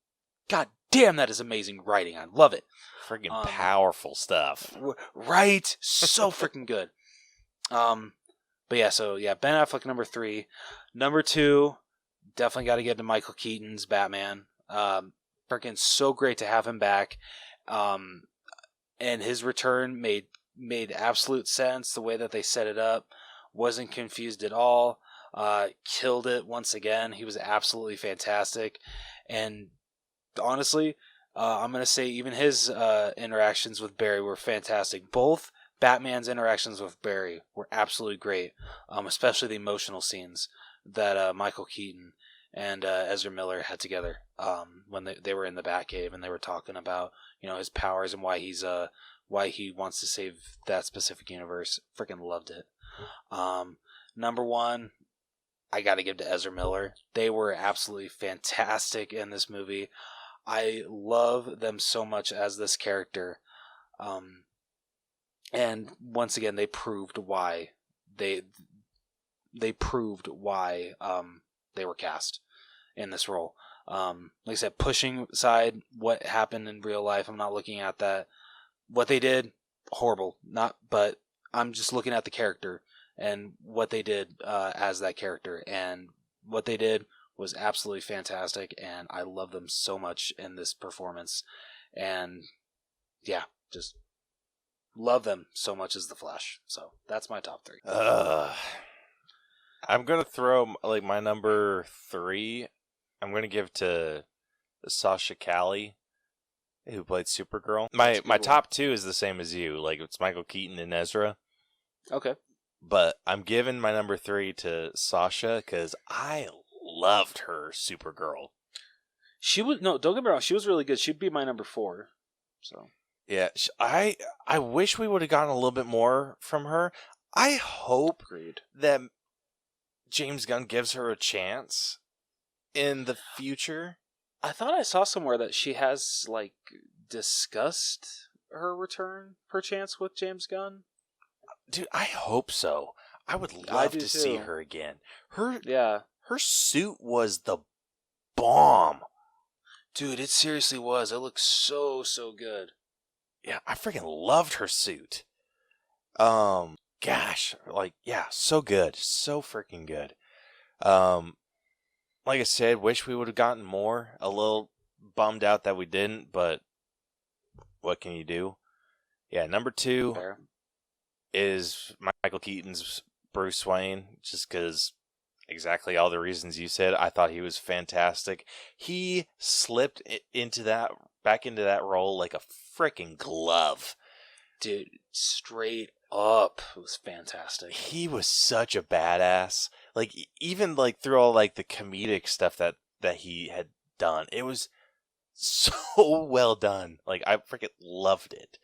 God damn, that is amazing writing. I love it. Freaking powerful stuff. Right? So freaking good. But yeah, so yeah, Ben Affleck number 3. Number 2, definitely got to get to Michael Keaton's Batman. Freaking so great to have him back. And his return made absolute sense. The way that they set it up, wasn't confused at all. Killed it once again. He was absolutely fantastic. And honestly, I'm going to say even his interactions with Barry were fantastic. Both Batman's interactions with Barry were absolutely great, especially the emotional scenes that Michael Keaton and Ezra Miller had together when they were in the Batcave and they were talking about, you know, his powers and why he wants to save that specific universe. Freaking loved it. Number 1, I got to give to Ezra Miller. They were absolutely fantastic in this movie. I love them so much as this character. And once again, they proved why they were cast in this role. Like I said, pushing aside what happened in real life, I'm not looking at that. What they did, horrible. But I'm just looking at the character and what they did as that character, and what they did was absolutely fantastic, and I love them so much in this performance. And yeah, just love them so much as the Flash. So that's my top 3. I'm gonna throw like my number 3. I'm gonna give to Sasha Calle. who played Supergirl. That's a My good top two is the same as you. Like, it's Michael Keaton and Ezra. Okay. But I'm giving my number 3 to Sasha because I loved her Supergirl. She was no. Don't get me wrong. She was really good. She'd be my number 4. So Yeah, I wish we would have gotten a little bit more from her. I hope agreed. that James Gunn gives her a chance in the future. I thought I saw somewhere that she has like discussed her return, perchance, with James Gunn. Dude, I hope so. I would I love do to see too. her again. Yeah. Her suit was the bomb. Dude, it seriously was. It looks so good. Yeah, I freaking loved her suit. Gosh, like, yeah, so good. So freaking good. Like I said, wish we would have gotten more. A little bummed out that we didn't, but what can you do? Yeah, number 2 Fair. is Michael Keaton's Bruce Wayne, just because exactly all the reasons you said. I thought he was fantastic. He slipped back into that role like a freaking glove. Dude, straight up, it was fantastic. He was such a badass. Like, even like through all like the comedic stuff that he had done, it was so well done. Like, I freaking loved it.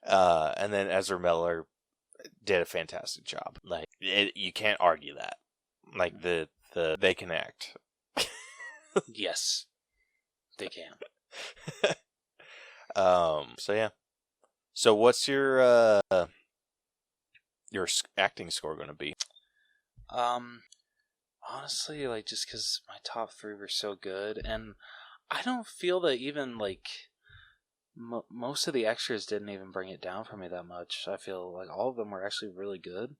And then Ezra Miller did a fantastic job. Like, you can't argue that. Like, they can act. Yes, they can. So yeah. So what's your acting score going to be? Honestly, like, just because my top 3 were so good, and I don't feel that even like most of the extras didn't even bring it down for me that much. I feel like all of them were actually really good.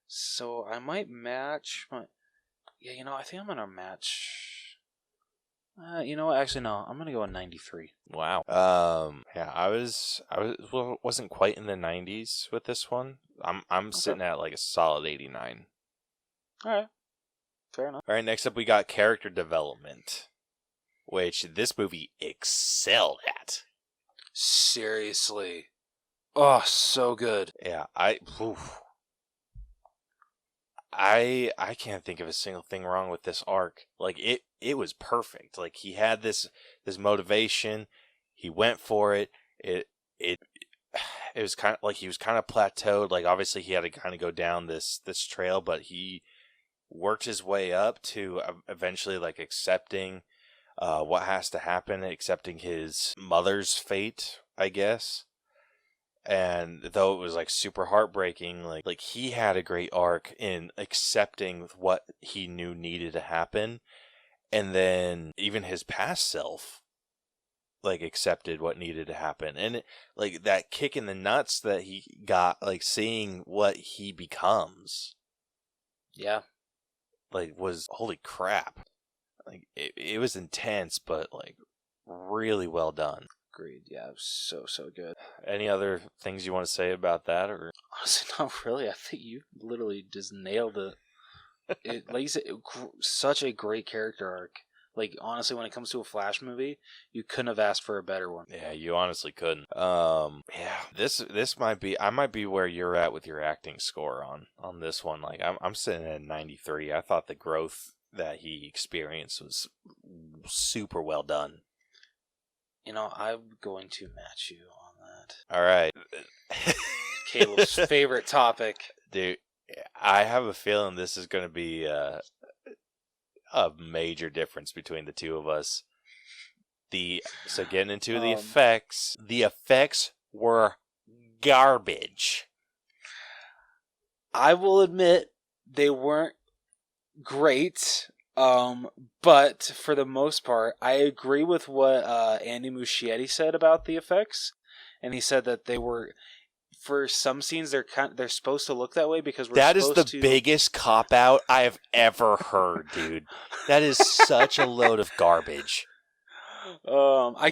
So I might match my. Yeah, I think I'm gonna match. You know what? Actually, no. I'm gonna go with 93. Wow. Yeah, I wasn't quite in the 90s with this one. I'm sitting at like a solid 89. All right. Fair enough. All right, next up we got character development, which this movie excelled at. Seriously. Oh, so good. Yeah, I can't think of a single thing wrong with this arc. Like, it was perfect. Like, he had this motivation. He went for it. It was kind of like he was kind of plateaued. Like, obviously he had to kind of go down this trail, but he worked his way up to eventually like accepting what has to happen, accepting his mother's fate, I guess. And though it was like super heartbreaking, like he had a great arc in accepting what he knew needed to happen, and then even his past self like accepted what needed to happen, and like that kick in the nuts that he got, like seeing what he becomes, Yeah. like was holy crap. Like it was intense, but like really well done. Agreed. Yeah, it was so good. Any other things you want to say about that, or Honestly, not really. I think you literally just nailed it. Like you said, such a great character arc. Like, honestly, when it comes to a Flash movie, you couldn't have asked for a better one. yeah, you honestly couldn't. Yeah, this might be, I might be where you're at with your acting score on this one. Like, I'm sitting at 93. I thought the growth that he experienced was super well done. I'm going to match you on that. All right. Caleb's favorite topic. Dude, I have a feeling this is going to be a major difference between the two of us. So getting into the effects were garbage. I will admit they weren't great. But for the most part, I agree with what Andy Muschietti said about the effects, and he said that they were, for some scenes, they're supposed to look that way because that is the biggest cop out I have ever heard, dude. That is such a load of garbage. I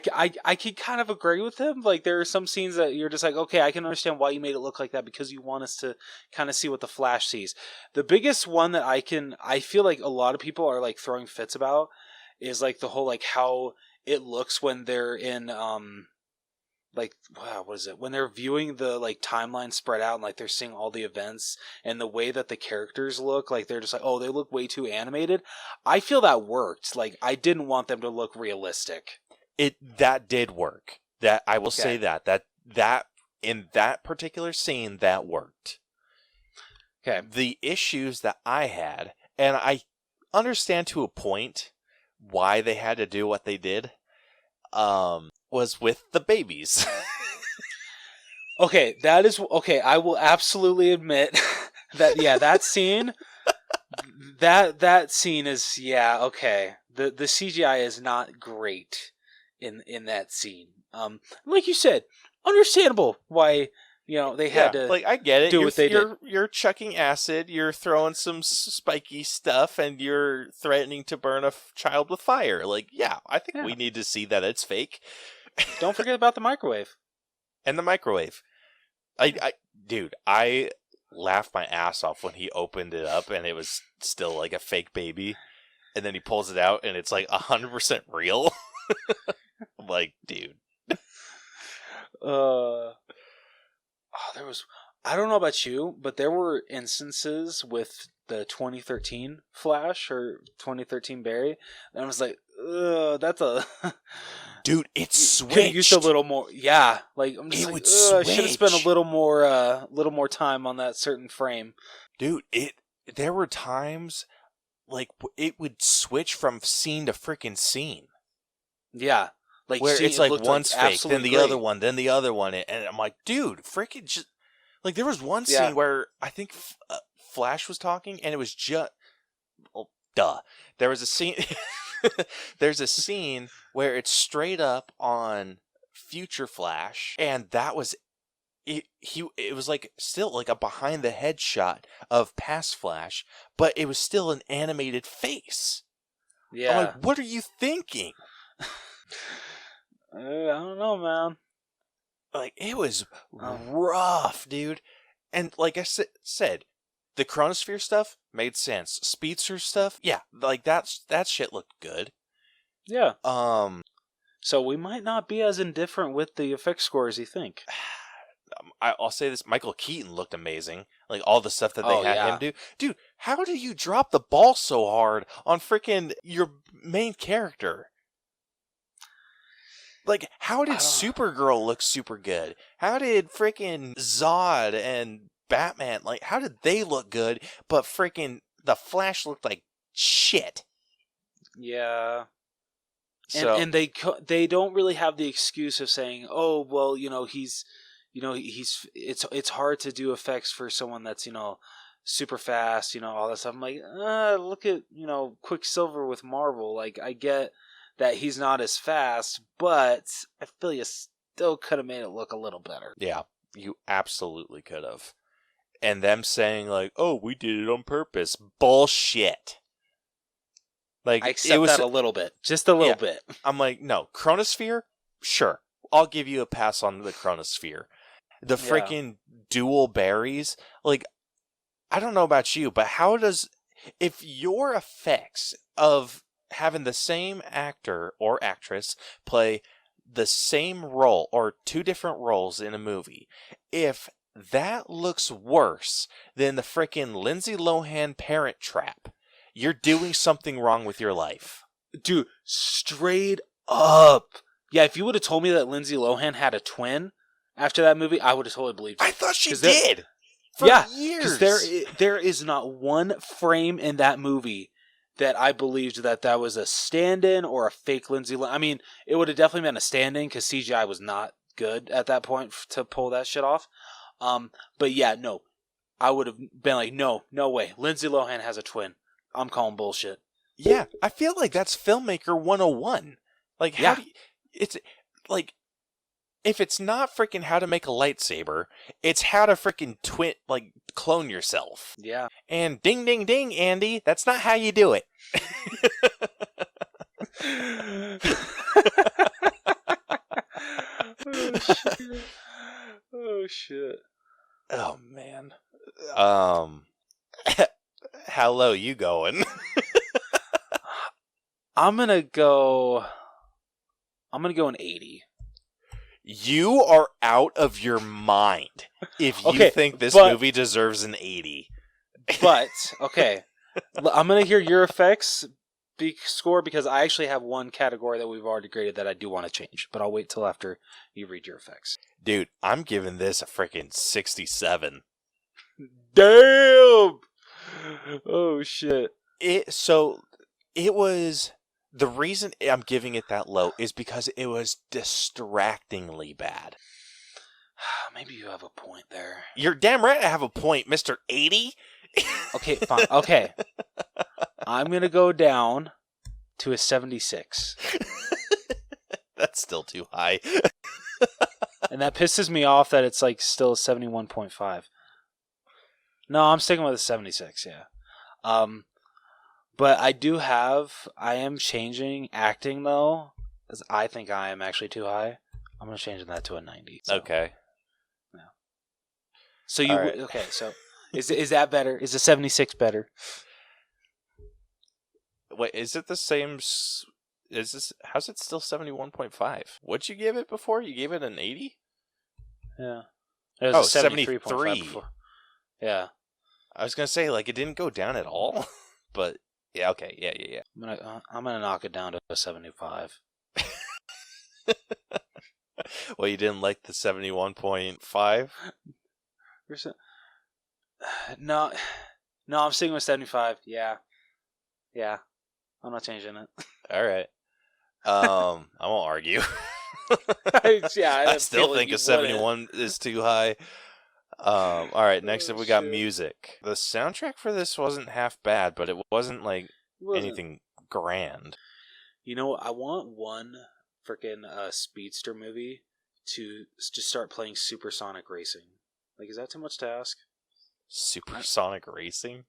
can kind of agree with him. Like, there are some scenes that you're just like, okay, I can understand why you made it look like that because you want us to kind of see what the Flash sees. The biggest one that I feel like a lot of people are like throwing fits about is like the whole like how it looks when they're in like, wow, what is it? When they're viewing the like timeline spread out and like they're seeing all the events and the way that the characters look, like they're just like, oh, they look way too animated. I feel that worked. Like, I didn't want them to look realistic. That did work. That I will Okay. say that in that particular scene that worked. Okay. The issues that I had, and I understand to a point why they had to do what they did, was with the babies. Okay, that is okay. I will absolutely admit that that scene, that scene is okay. The CGI is not great in that scene. Like you said, understandable why they had to like I get it. do what they did. You're chucking acid. You're throwing some spiky stuff, and you're threatening to burn a child with fire. Like, I think we need to see that it's fake. Don't forget about the microwave. And the microwave. Dude, I laughed my ass off when he opened it up and it was still like a fake baby. And then he pulls it out and it's like 100% real. I'm like, dude. There was, I don't know about you, but there were instances with the 2013 Flash or 2013 Barry, and I was like, that's a... Dude, it switched. Could have used a little more. Yeah, like I'm just like, I should have spent a little more time on that certain frame. Dude, there were times like it would switch from scene to freaking scene. Yeah, like where it's like one's fake, then the other one, then the other one, and I'm like, dude, freaking just like there was one scene where I think Flash was talking, and it was just, there was a scene. There's a scene where it's straight up on Future Flash, and that was it. It was like still like a behind the head shot of past Flash, but it was still an animated face. Yeah, I'm like, what are you thinking? I don't know, man. Like, it was rough, dude. And like I said, the Chronosphere stuff made sense. Speedster stuff, like that shit looked good. Yeah. So we might not be as indifferent with the effect score as you think. I'll say this: Michael Keaton looked amazing. Like all the stuff that they had him do. Dude, how do you drop the ball so hard on freaking your main character? Like, how did Supergirl look super good? How did freaking Zod and Batman, like, how did they look good, but freaking the Flash looked like shit? Yeah. So, and they don't really have the excuse of saying, oh, well, he's it's hard to do effects for someone that's, super fast, all that stuff. I'm like, look at, Quicksilver with Marvel. Like, I get that he's not as fast, but I feel you still could have made it look a little better. Yeah, you absolutely could have. And them saying like, "Oh, we did it on purpose." Bullshit. Like, I accept that a little bit, just a little bit. I'm like, no, Chronosphere, sure, I'll give you a pass on the Chronosphere. The freaking dual berries, like, I don't know about you, but if your effects of having the same actor or actress play the same role or two different roles in a movie, if that looks worse than the freaking Lindsay Lohan Parent Trap, you're doing something wrong with your life. Dude, straight up. Yeah, if you would have told me that Lindsay Lohan had a twin after that movie, I would have totally believed you. I thought she did. For years. Because there is not one frame in that movie that I believed that was a stand-in or a fake Lindsay Lohan. I mean, it would have definitely been a stand-in because CGI was not good at that point to pull that shit off. But yeah, no. I would have been like, no way. Lindsay Lohan has a twin. I'm calling bullshit. Yeah, I feel like that's filmmaker 101. Like, it's like, if it's not freaking how to make a lightsaber, it's how to freaking clone yourself. Yeah. And ding, ding, ding, Andy, that's not how you do it. Oh, shit. Oh, man. How low you going? I'm going to go I'm going to go an 80. You are out of your mind if you Okay, think this but- movie deserves an 80. But, okay, I'm going to hear your effects score because I actually have one category that we've already graded that I do want to change. But I'll wait till after you read your effects. Dude, I'm giving this a freaking 67. Damn! Oh, shit. It was... The reason I'm giving it that low is because it was distractingly bad. Maybe you have a point there. You're damn right I have a point, Mr. 80. Okay, fine. Okay. I'm going to go down to a 76. That's still too high. And that pisses me off that it's like still a 71.5. No, I'm sticking with a 76, yeah. But I am changing acting though, as I think I am actually too high. I'm going to change that to a 90. So. Okay. Yeah. So you, right. okay, so is that better? Is the 76 better? Wait, is it the same? How's it still 71.5? What'd you give it before? You gave it an 80? Yeah. It was a 73. 73.5 before. Yeah. I was going to say, like, it didn't go down at all. But, yeah, okay. Yeah. I'm gonna knock it down to a 75. Well, you didn't like the 71.5? No, I'm sticking with 75. Yeah. I'm not changing it. All right. I won't argue. Yeah, I still think a 71 is too high. All right, next up we got music. The soundtrack for this wasn't half bad, but it wasn't like anything grand. You know, I want one freaking speedster movie to just start playing supersonic racing. Like, is that too much to ask? Supersonic racing?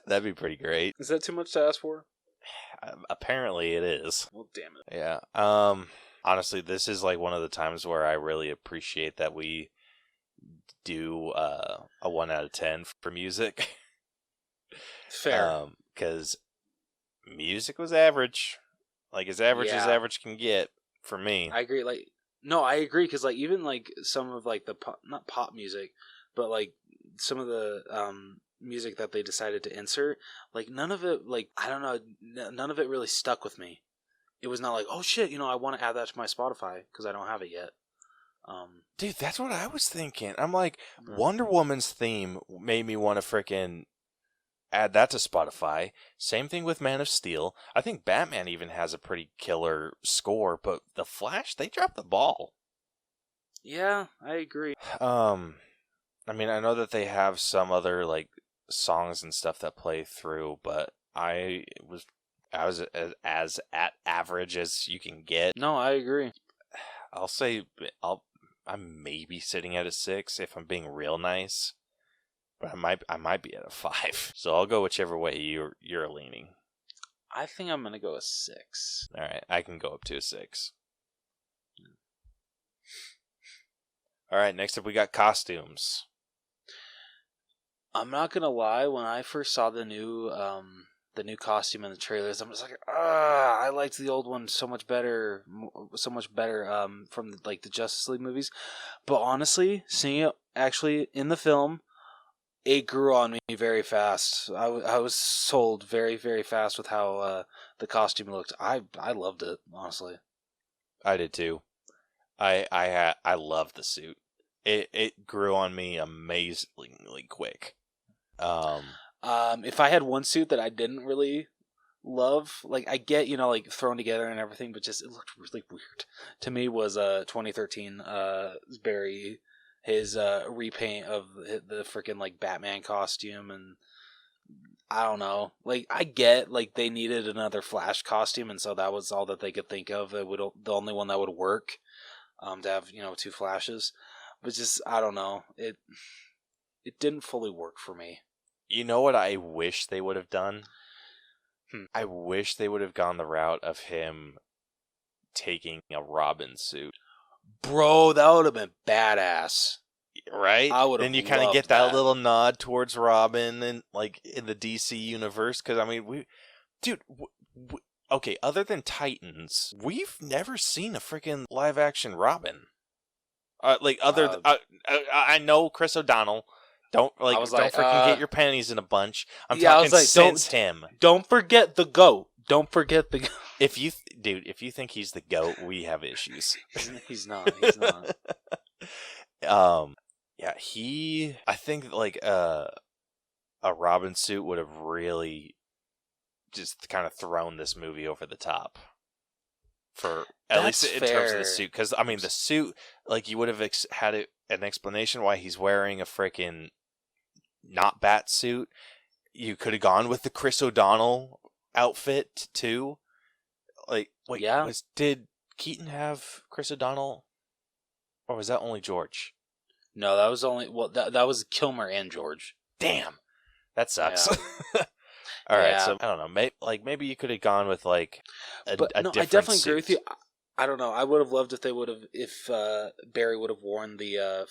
That'd be pretty great. Is that too much to ask for? Apparently it is. Well, damn it. Yeah. Honestly, this is like one of the times where I really appreciate that we do a 1 out of 10 for music. Fair. Because music was average. Like, as average as Yeah. average can get for me. I agree. Like, no, I agree because like even like some of like the not pop music, but like some of the music that they decided to insert, like none of it, like I don't know, none of it really stuck with me. It was not like, oh shit, I want to add that to my Spotify because I don't have it yet. Dude, that's what I was thinking. I'm like, Wonder Woman's theme made me want to frickin' add that to Spotify. Same thing with Man of Steel. I think Batman even has a pretty killer score, but The Flash, they dropped the ball. Yeah, I agree. I mean, I know that they have some other like songs and stuff that play through, but I was as at average as you can get. No, I agree. I'll say I'm maybe sitting at a 6 if I'm being real nice, but I might be at a 5. So I'll go whichever way you're leaning. I think I'm gonna go a 6. All right, I can go up to a 6. All right, next up we got costumes. I'm not gonna lie. When I first saw the new costume in the trailers, I'm just like, I liked the old one so much better. From the Justice League movies. But honestly, seeing it actually in the film, it grew on me very fast. I was sold very, very fast with how the costume looked. I loved it, honestly. I did too. I loved the suit. It grew on me amazingly quick. If I had one suit that I didn't really love, like I get, like thrown together and everything, but just it looked really weird to me, was 2013 Barry, his repaint of the freaking like Batman costume. And I don't know, like I get like they needed another Flash costume, and so that was all that they could think of. It would the only one that would work, to have 2 Flashes, but just I don't know, it didn't fully work for me. You know what I wish they would have done? I wish they would have gone the route of him taking a Robin suit. Bro, that would have been badass. Right? I would have. Then you kind of get that little nod towards Robin and like in the DC universe, because I mean, okay, other than Titans, we've never seen a freaking live action Robin. I know Chris O'Donnell. Don't freaking get your panties in a bunch. I'm talking since him. Don't forget the goat. Don't forget the goat. If you think he's the GOAT, we have issues. He's not. He's not. Yeah, I think like a Robin suit would have really just kind of thrown this movie over the top. At least in terms of the suit, because I mean the suit, like you would have had an explanation why he's wearing a freaking not bat suit. You could have gone with the Chris O'Donnell outfit too. Like, wait, yeah. Did Keaton have Chris O'Donnell, or was that only George? No, that was only that was Kilmer and George. Damn, that sucks. Yeah. All right, so I don't know. Maybe you could have gone with like a different I definitely suit. agree with you. I don't know. I would have loved if Barry would have worn the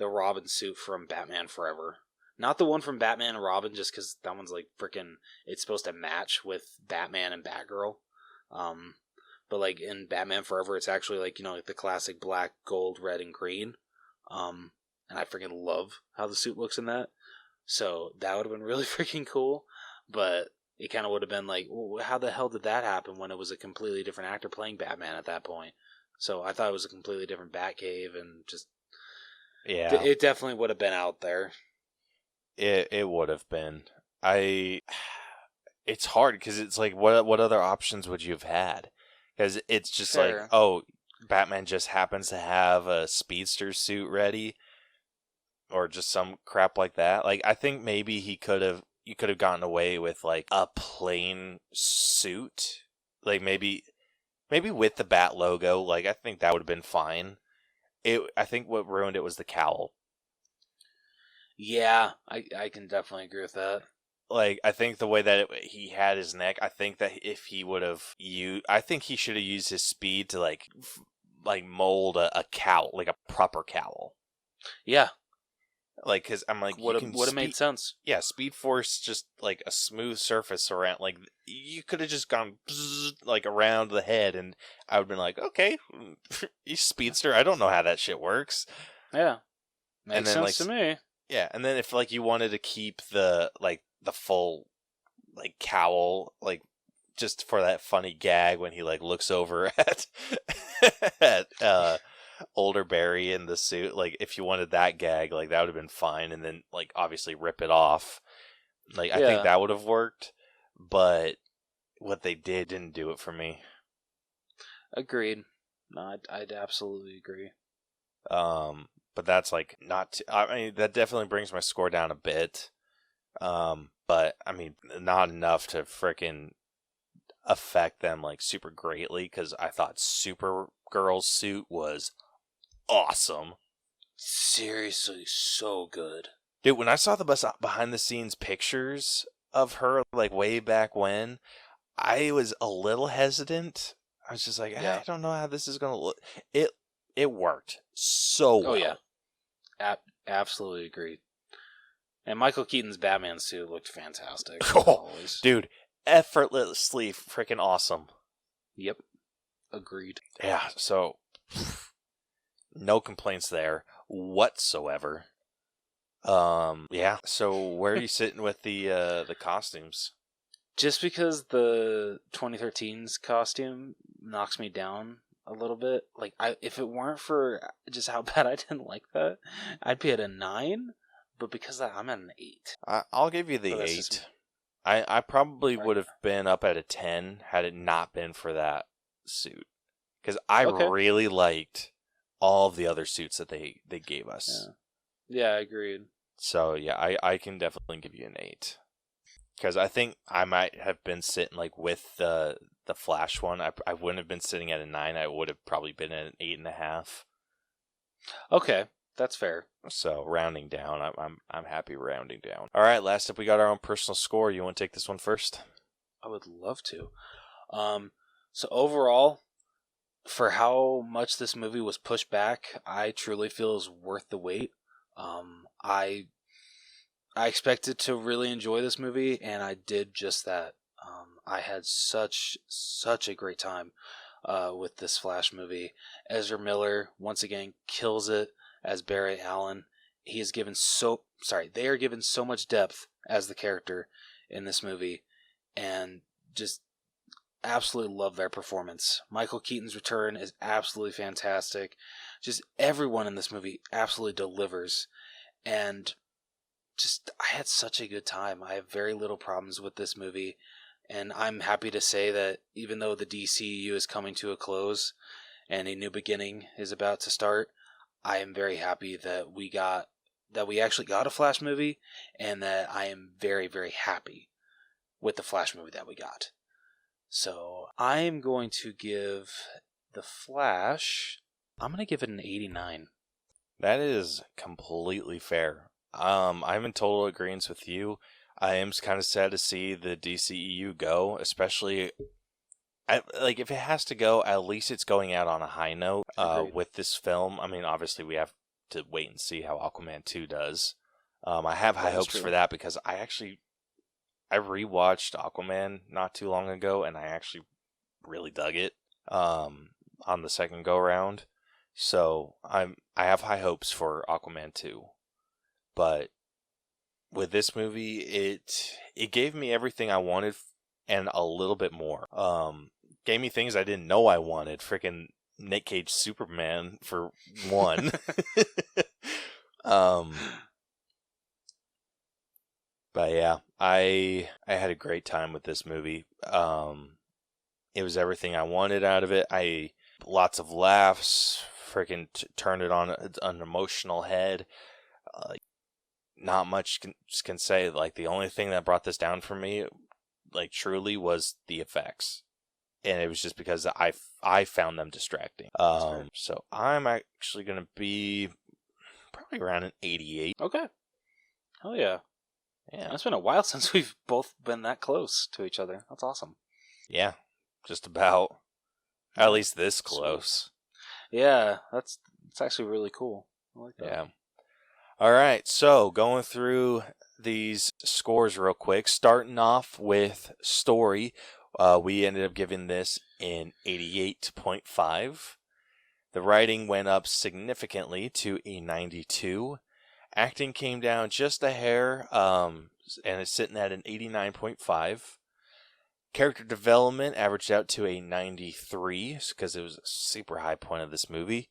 Robin suit from Batman Forever. Not the one from Batman and Robin, just because that one's like freaking. It's supposed to match with Batman and Batgirl. But like in Batman Forever, it's actually like like the classic black, gold, red, and green. And I freaking love how the suit looks in that. So that would have been really freaking cool, but it kind of would have been like, well, how the hell did that happen when it was a completely different actor playing Batman at that point? So I thought it was a completely different Batcave, and just it definitely would have been out there. It would have been. It's hard because it's like, what other options would you have had? Because it's just like, oh, Batman just happens to have a speedster suit ready. Or just some crap like that. Like, I think maybe you could have gotten away with like a plain suit. Like maybe with the Bat logo. Like, I think that would have been fine. I think what ruined it was the cowl. Yeah, I can definitely agree with that. Like, I think the way that he had his neck, I think that if he would have I think he should have used his speed to like mold a cowl, like a proper cowl. Yeah. Like, because I'm like, would have made sense. Yeah, Speed Force, just like a smooth surface around. Like, you could have just gone like around the head, and I would have been like, okay, you speedster. I don't know how that shit works. Yeah, makes sense to me. Yeah, and then if like you wanted to keep the full like cowl, like just for that funny gag when he like looks over at older Barry in the suit, like if you wanted that gag, like that would have been fine, and then like obviously rip it off. Like I think that would have worked, but what they didn't do it for me. Agreed. No, I'd absolutely agree. But that's like not. I mean, that definitely brings my score down a bit. But I mean, not enough to frickin' affect them like super greatly, because I thought Supergirl's suit was awesome. Seriously, so good. Dude, when I saw the behind the scenes pictures of her like way back when, I was a little hesitant. I was just like, I don't know how this is gonna look. It worked so well. Oh yeah, absolutely agreed. And Michael Keaton's Batman suit looked fantastic. Always. Dude, effortlessly freaking awesome. Yep, agreed. Yeah, so no complaints there whatsoever. Yeah. So where are you sitting with the costumes? Just because the 2013's costume knocks me down a little bit. Like, if it weren't for just how bad I didn't like that, I'd be at a 9. But because of that, I'm at an 8. I'll give you the 8. I probably would have been up at a 10 had it not been for that suit, because I really liked all of the other suits that they gave us. Yeah, I agreed. So yeah, I can definitely give you an 8, because I think I might have been sitting like with the Flash one. I wouldn't have been sitting at a 9. I would have probably been at an 8.5. Okay, that's fair. So rounding down, I'm happy rounding down. All right, last up we got our own personal score. You want to take this one first? I would love to. So overall, for how much this movie was pushed back, I truly feel is worth the wait. I expected to really enjoy this movie, and I did just that. I had such a great time with this Flash movie. Ezra Miller once again kills it as Barry Allen. They are given so much depth as the character in this movie, and just absolutely love their performance. Michael Keaton's return is absolutely fantastic. Just everyone in this movie absolutely delivers, and just I had such a good time. I have very little problems with this movie, and I'm happy to say that even though the DCU is coming to a close and a new beginning is about to start, I am very happy that we actually got a Flash movie, and that I am very, very happy with the Flash movie that we got. So I am going to give the Flash, I'm going to give it an 89. That is completely fair. I'm in total agreement with you. I am kind of sad to see the DCEU go, especially if it has to go, at least it's going out on a high note with this film. I mean, obviously we have to wait and see how Aquaman 2 does. I have high hopes for that because I rewatched Aquaman not too long ago, and I actually really dug it on the second go round. So I have high hopes for Aquaman 2. But with this movie, it gave me everything I wanted and a little bit more. Gave me things I didn't know I wanted. Freaking Nick Cage Superman for one. But yeah, I had a great time with this movie. It was everything I wanted out of it. Lots of laughs. Freaking turned it on an emotional head. Not much can say. Like, the only thing that brought this down for me, like, truly, was the effects, and it was just because I found them distracting. So I'm actually gonna be probably around an 88. Okay. Hell yeah. Yeah. It's been a while since we've both been that close to each other. That's awesome. Yeah, just about. At least this close. Yeah, it's actually really cool. I like that. Yeah. All right, so going through these scores real quick, starting off with story, we ended up giving this an 88.5. The writing went up significantly to a 92. Acting came down just a hair, and it's sitting at an 89.5. Character development averaged out to a 93, because it was a super high point of this movie.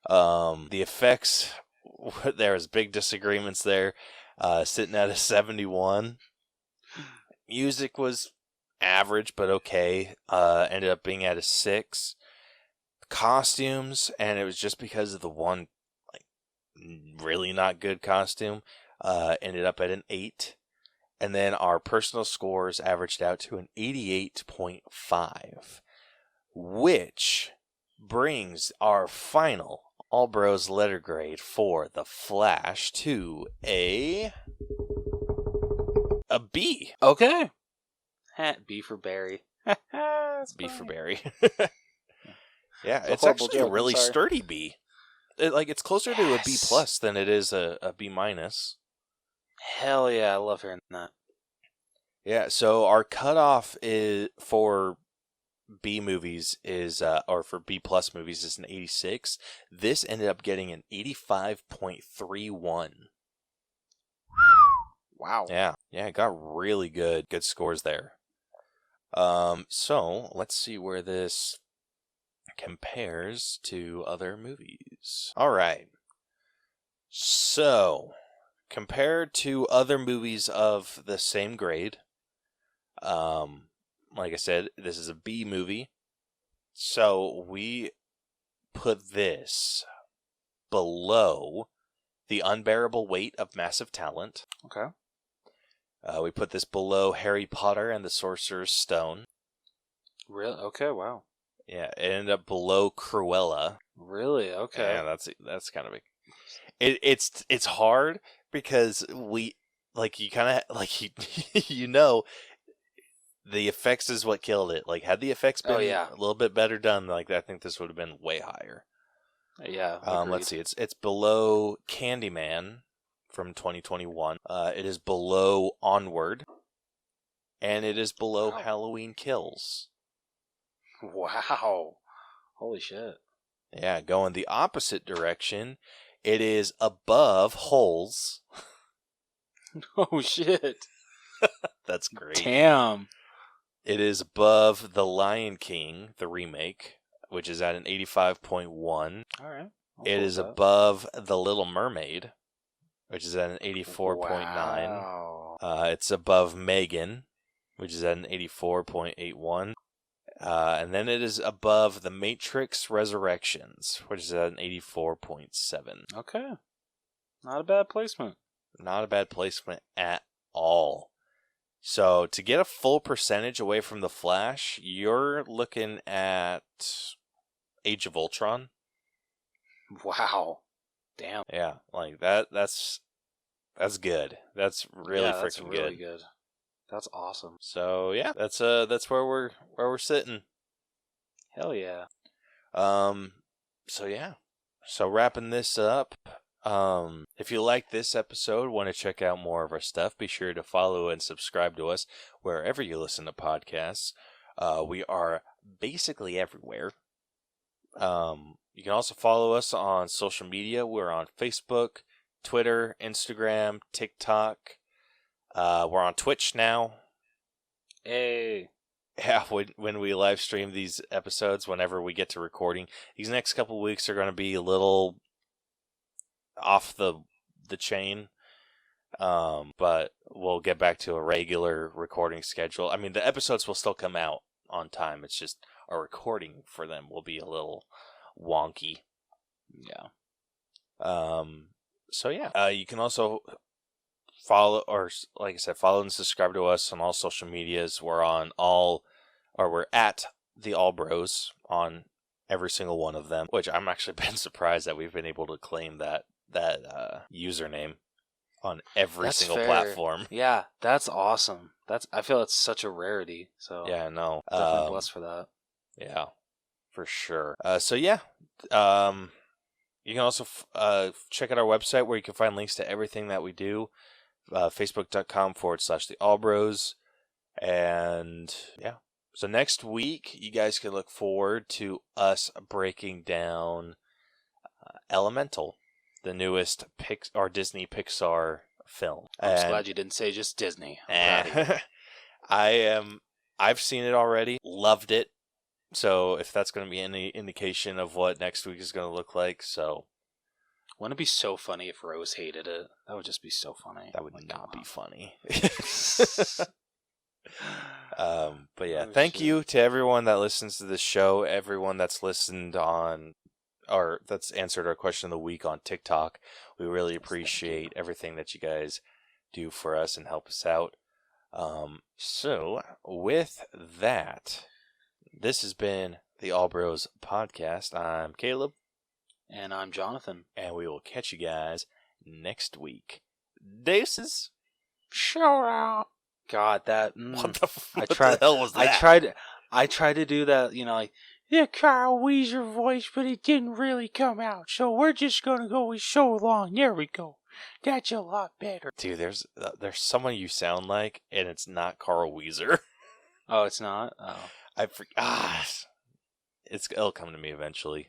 The effects, there was big disagreements there, sitting at a 71. Music was average, but okay. Ended up being at a 6. Costumes, and it was just because of the one really not good costume, ended up at an 8. And then our personal scores averaged out to an 88.5, which brings our final All Bros letter grade for The Flash to a B. Okay. B for Barry. B for Barry. Yeah, It's it's a horrible actually a joke, really I'm sorry. sturdy B. It's closer to a B plus than it is a B minus. Hell yeah, I love hearing that. Yeah, so our cutoff is for B movies or for B plus movies is an 86. This ended up getting an 85.31. Wow. Yeah, it got really good scores there. So let's see where this compares to other movies. All right. So, compared to other movies of the same grade, like I said, this is a B movie. So we put this below The Unbearable Weight of Massive Talent. Okay. We put this below Harry Potter and the Sorcerer's Stone. Really? Okay, wow. Yeah, it ended up below Cruella. Really? Okay. Yeah, that's kind of it's hard because we you kind of the effects is what killed it. Like, had the effects been a little bit better done, I think this would have been way higher. Yeah. Let's see. It's below Candyman from 2021. It is below Onward. and it is below Wow. Halloween Kills. Wow. Holy shit. Yeah, going the opposite direction, it is above Holes. Oh shit. That's great. Damn. It is above The Lion King, the remake, which is at an 85.1. All right. It is above The Little Mermaid, which is at an 84.9. Wow. It's above Megan, which is at an 84.81. And then it is above The Matrix Resurrections, which is at an 84.7. Okay. Not a bad placement. Not a bad placement at all. So to get a full percentage away from The Flash, you're looking at Age of Ultron. Wow. Damn. Yeah, like that's good. That's really that's freaking really good. good. That's awesome. So yeah, that's where we're sitting. Hell yeah. So yeah. So wrapping this up, if you like this episode, want to check out more of our stuff, be sure to follow and subscribe to us wherever you listen to podcasts. We are basically everywhere. You can also follow us on social media. We're on Facebook, Twitter, Instagram, TikTok. We're on Twitch now. Hey. Yeah, when we live stream these episodes, whenever we get to recording, these next couple of weeks are going to be a little off the chain, but we'll get back to a regular recording schedule. I mean, the episodes will still come out on time. It's just our recording for them will be a little wonky. Yeah. So yeah, you can also follow, or like I said, follow and subscribe to us on all social medias. We're at the All Bros on every single one of them, which I'm actually been surprised that we've been able to claim that username on every single platform. Yeah, that's awesome. I feel it's such a rarity. So yeah, no, definitely blessed for that. Yeah, for sure. So yeah, you can also check out our website where you can find links to everything that we do. Facebook.com/The All Bros. And yeah. So next week, you guys can look forward to us breaking down Elemental, the newest Disney Pixar film. I'm just glad you didn't say just Disney. I'm proud of you. I've seen it already, loved it. So if that's going to be any indication of what next week is going to look like, so. Wouldn't it be so funny if Rose hated it? That would just be so funny. That would not be funny. But yeah, thank you to everyone that listens to this show, everyone that's listened on, or that's answered our question of the week on TikTok. We really appreciate everything that you guys do for us and help us out. So with that, this has been the All Bros Podcast. I'm Caleb. And I'm Jonathan. And we will catch you guys next week. Deuces. Shout out. God, that. What the hell was that? I tried to do that, like, yeah, Kyle Weezer voice, but it didn't really come out. So we're just going to go with So Long. There we go. That's a lot better. Dude, there's someone you sound like, and it's not Carl Weezer. Oh, it's not? Oh. It'll come to me eventually.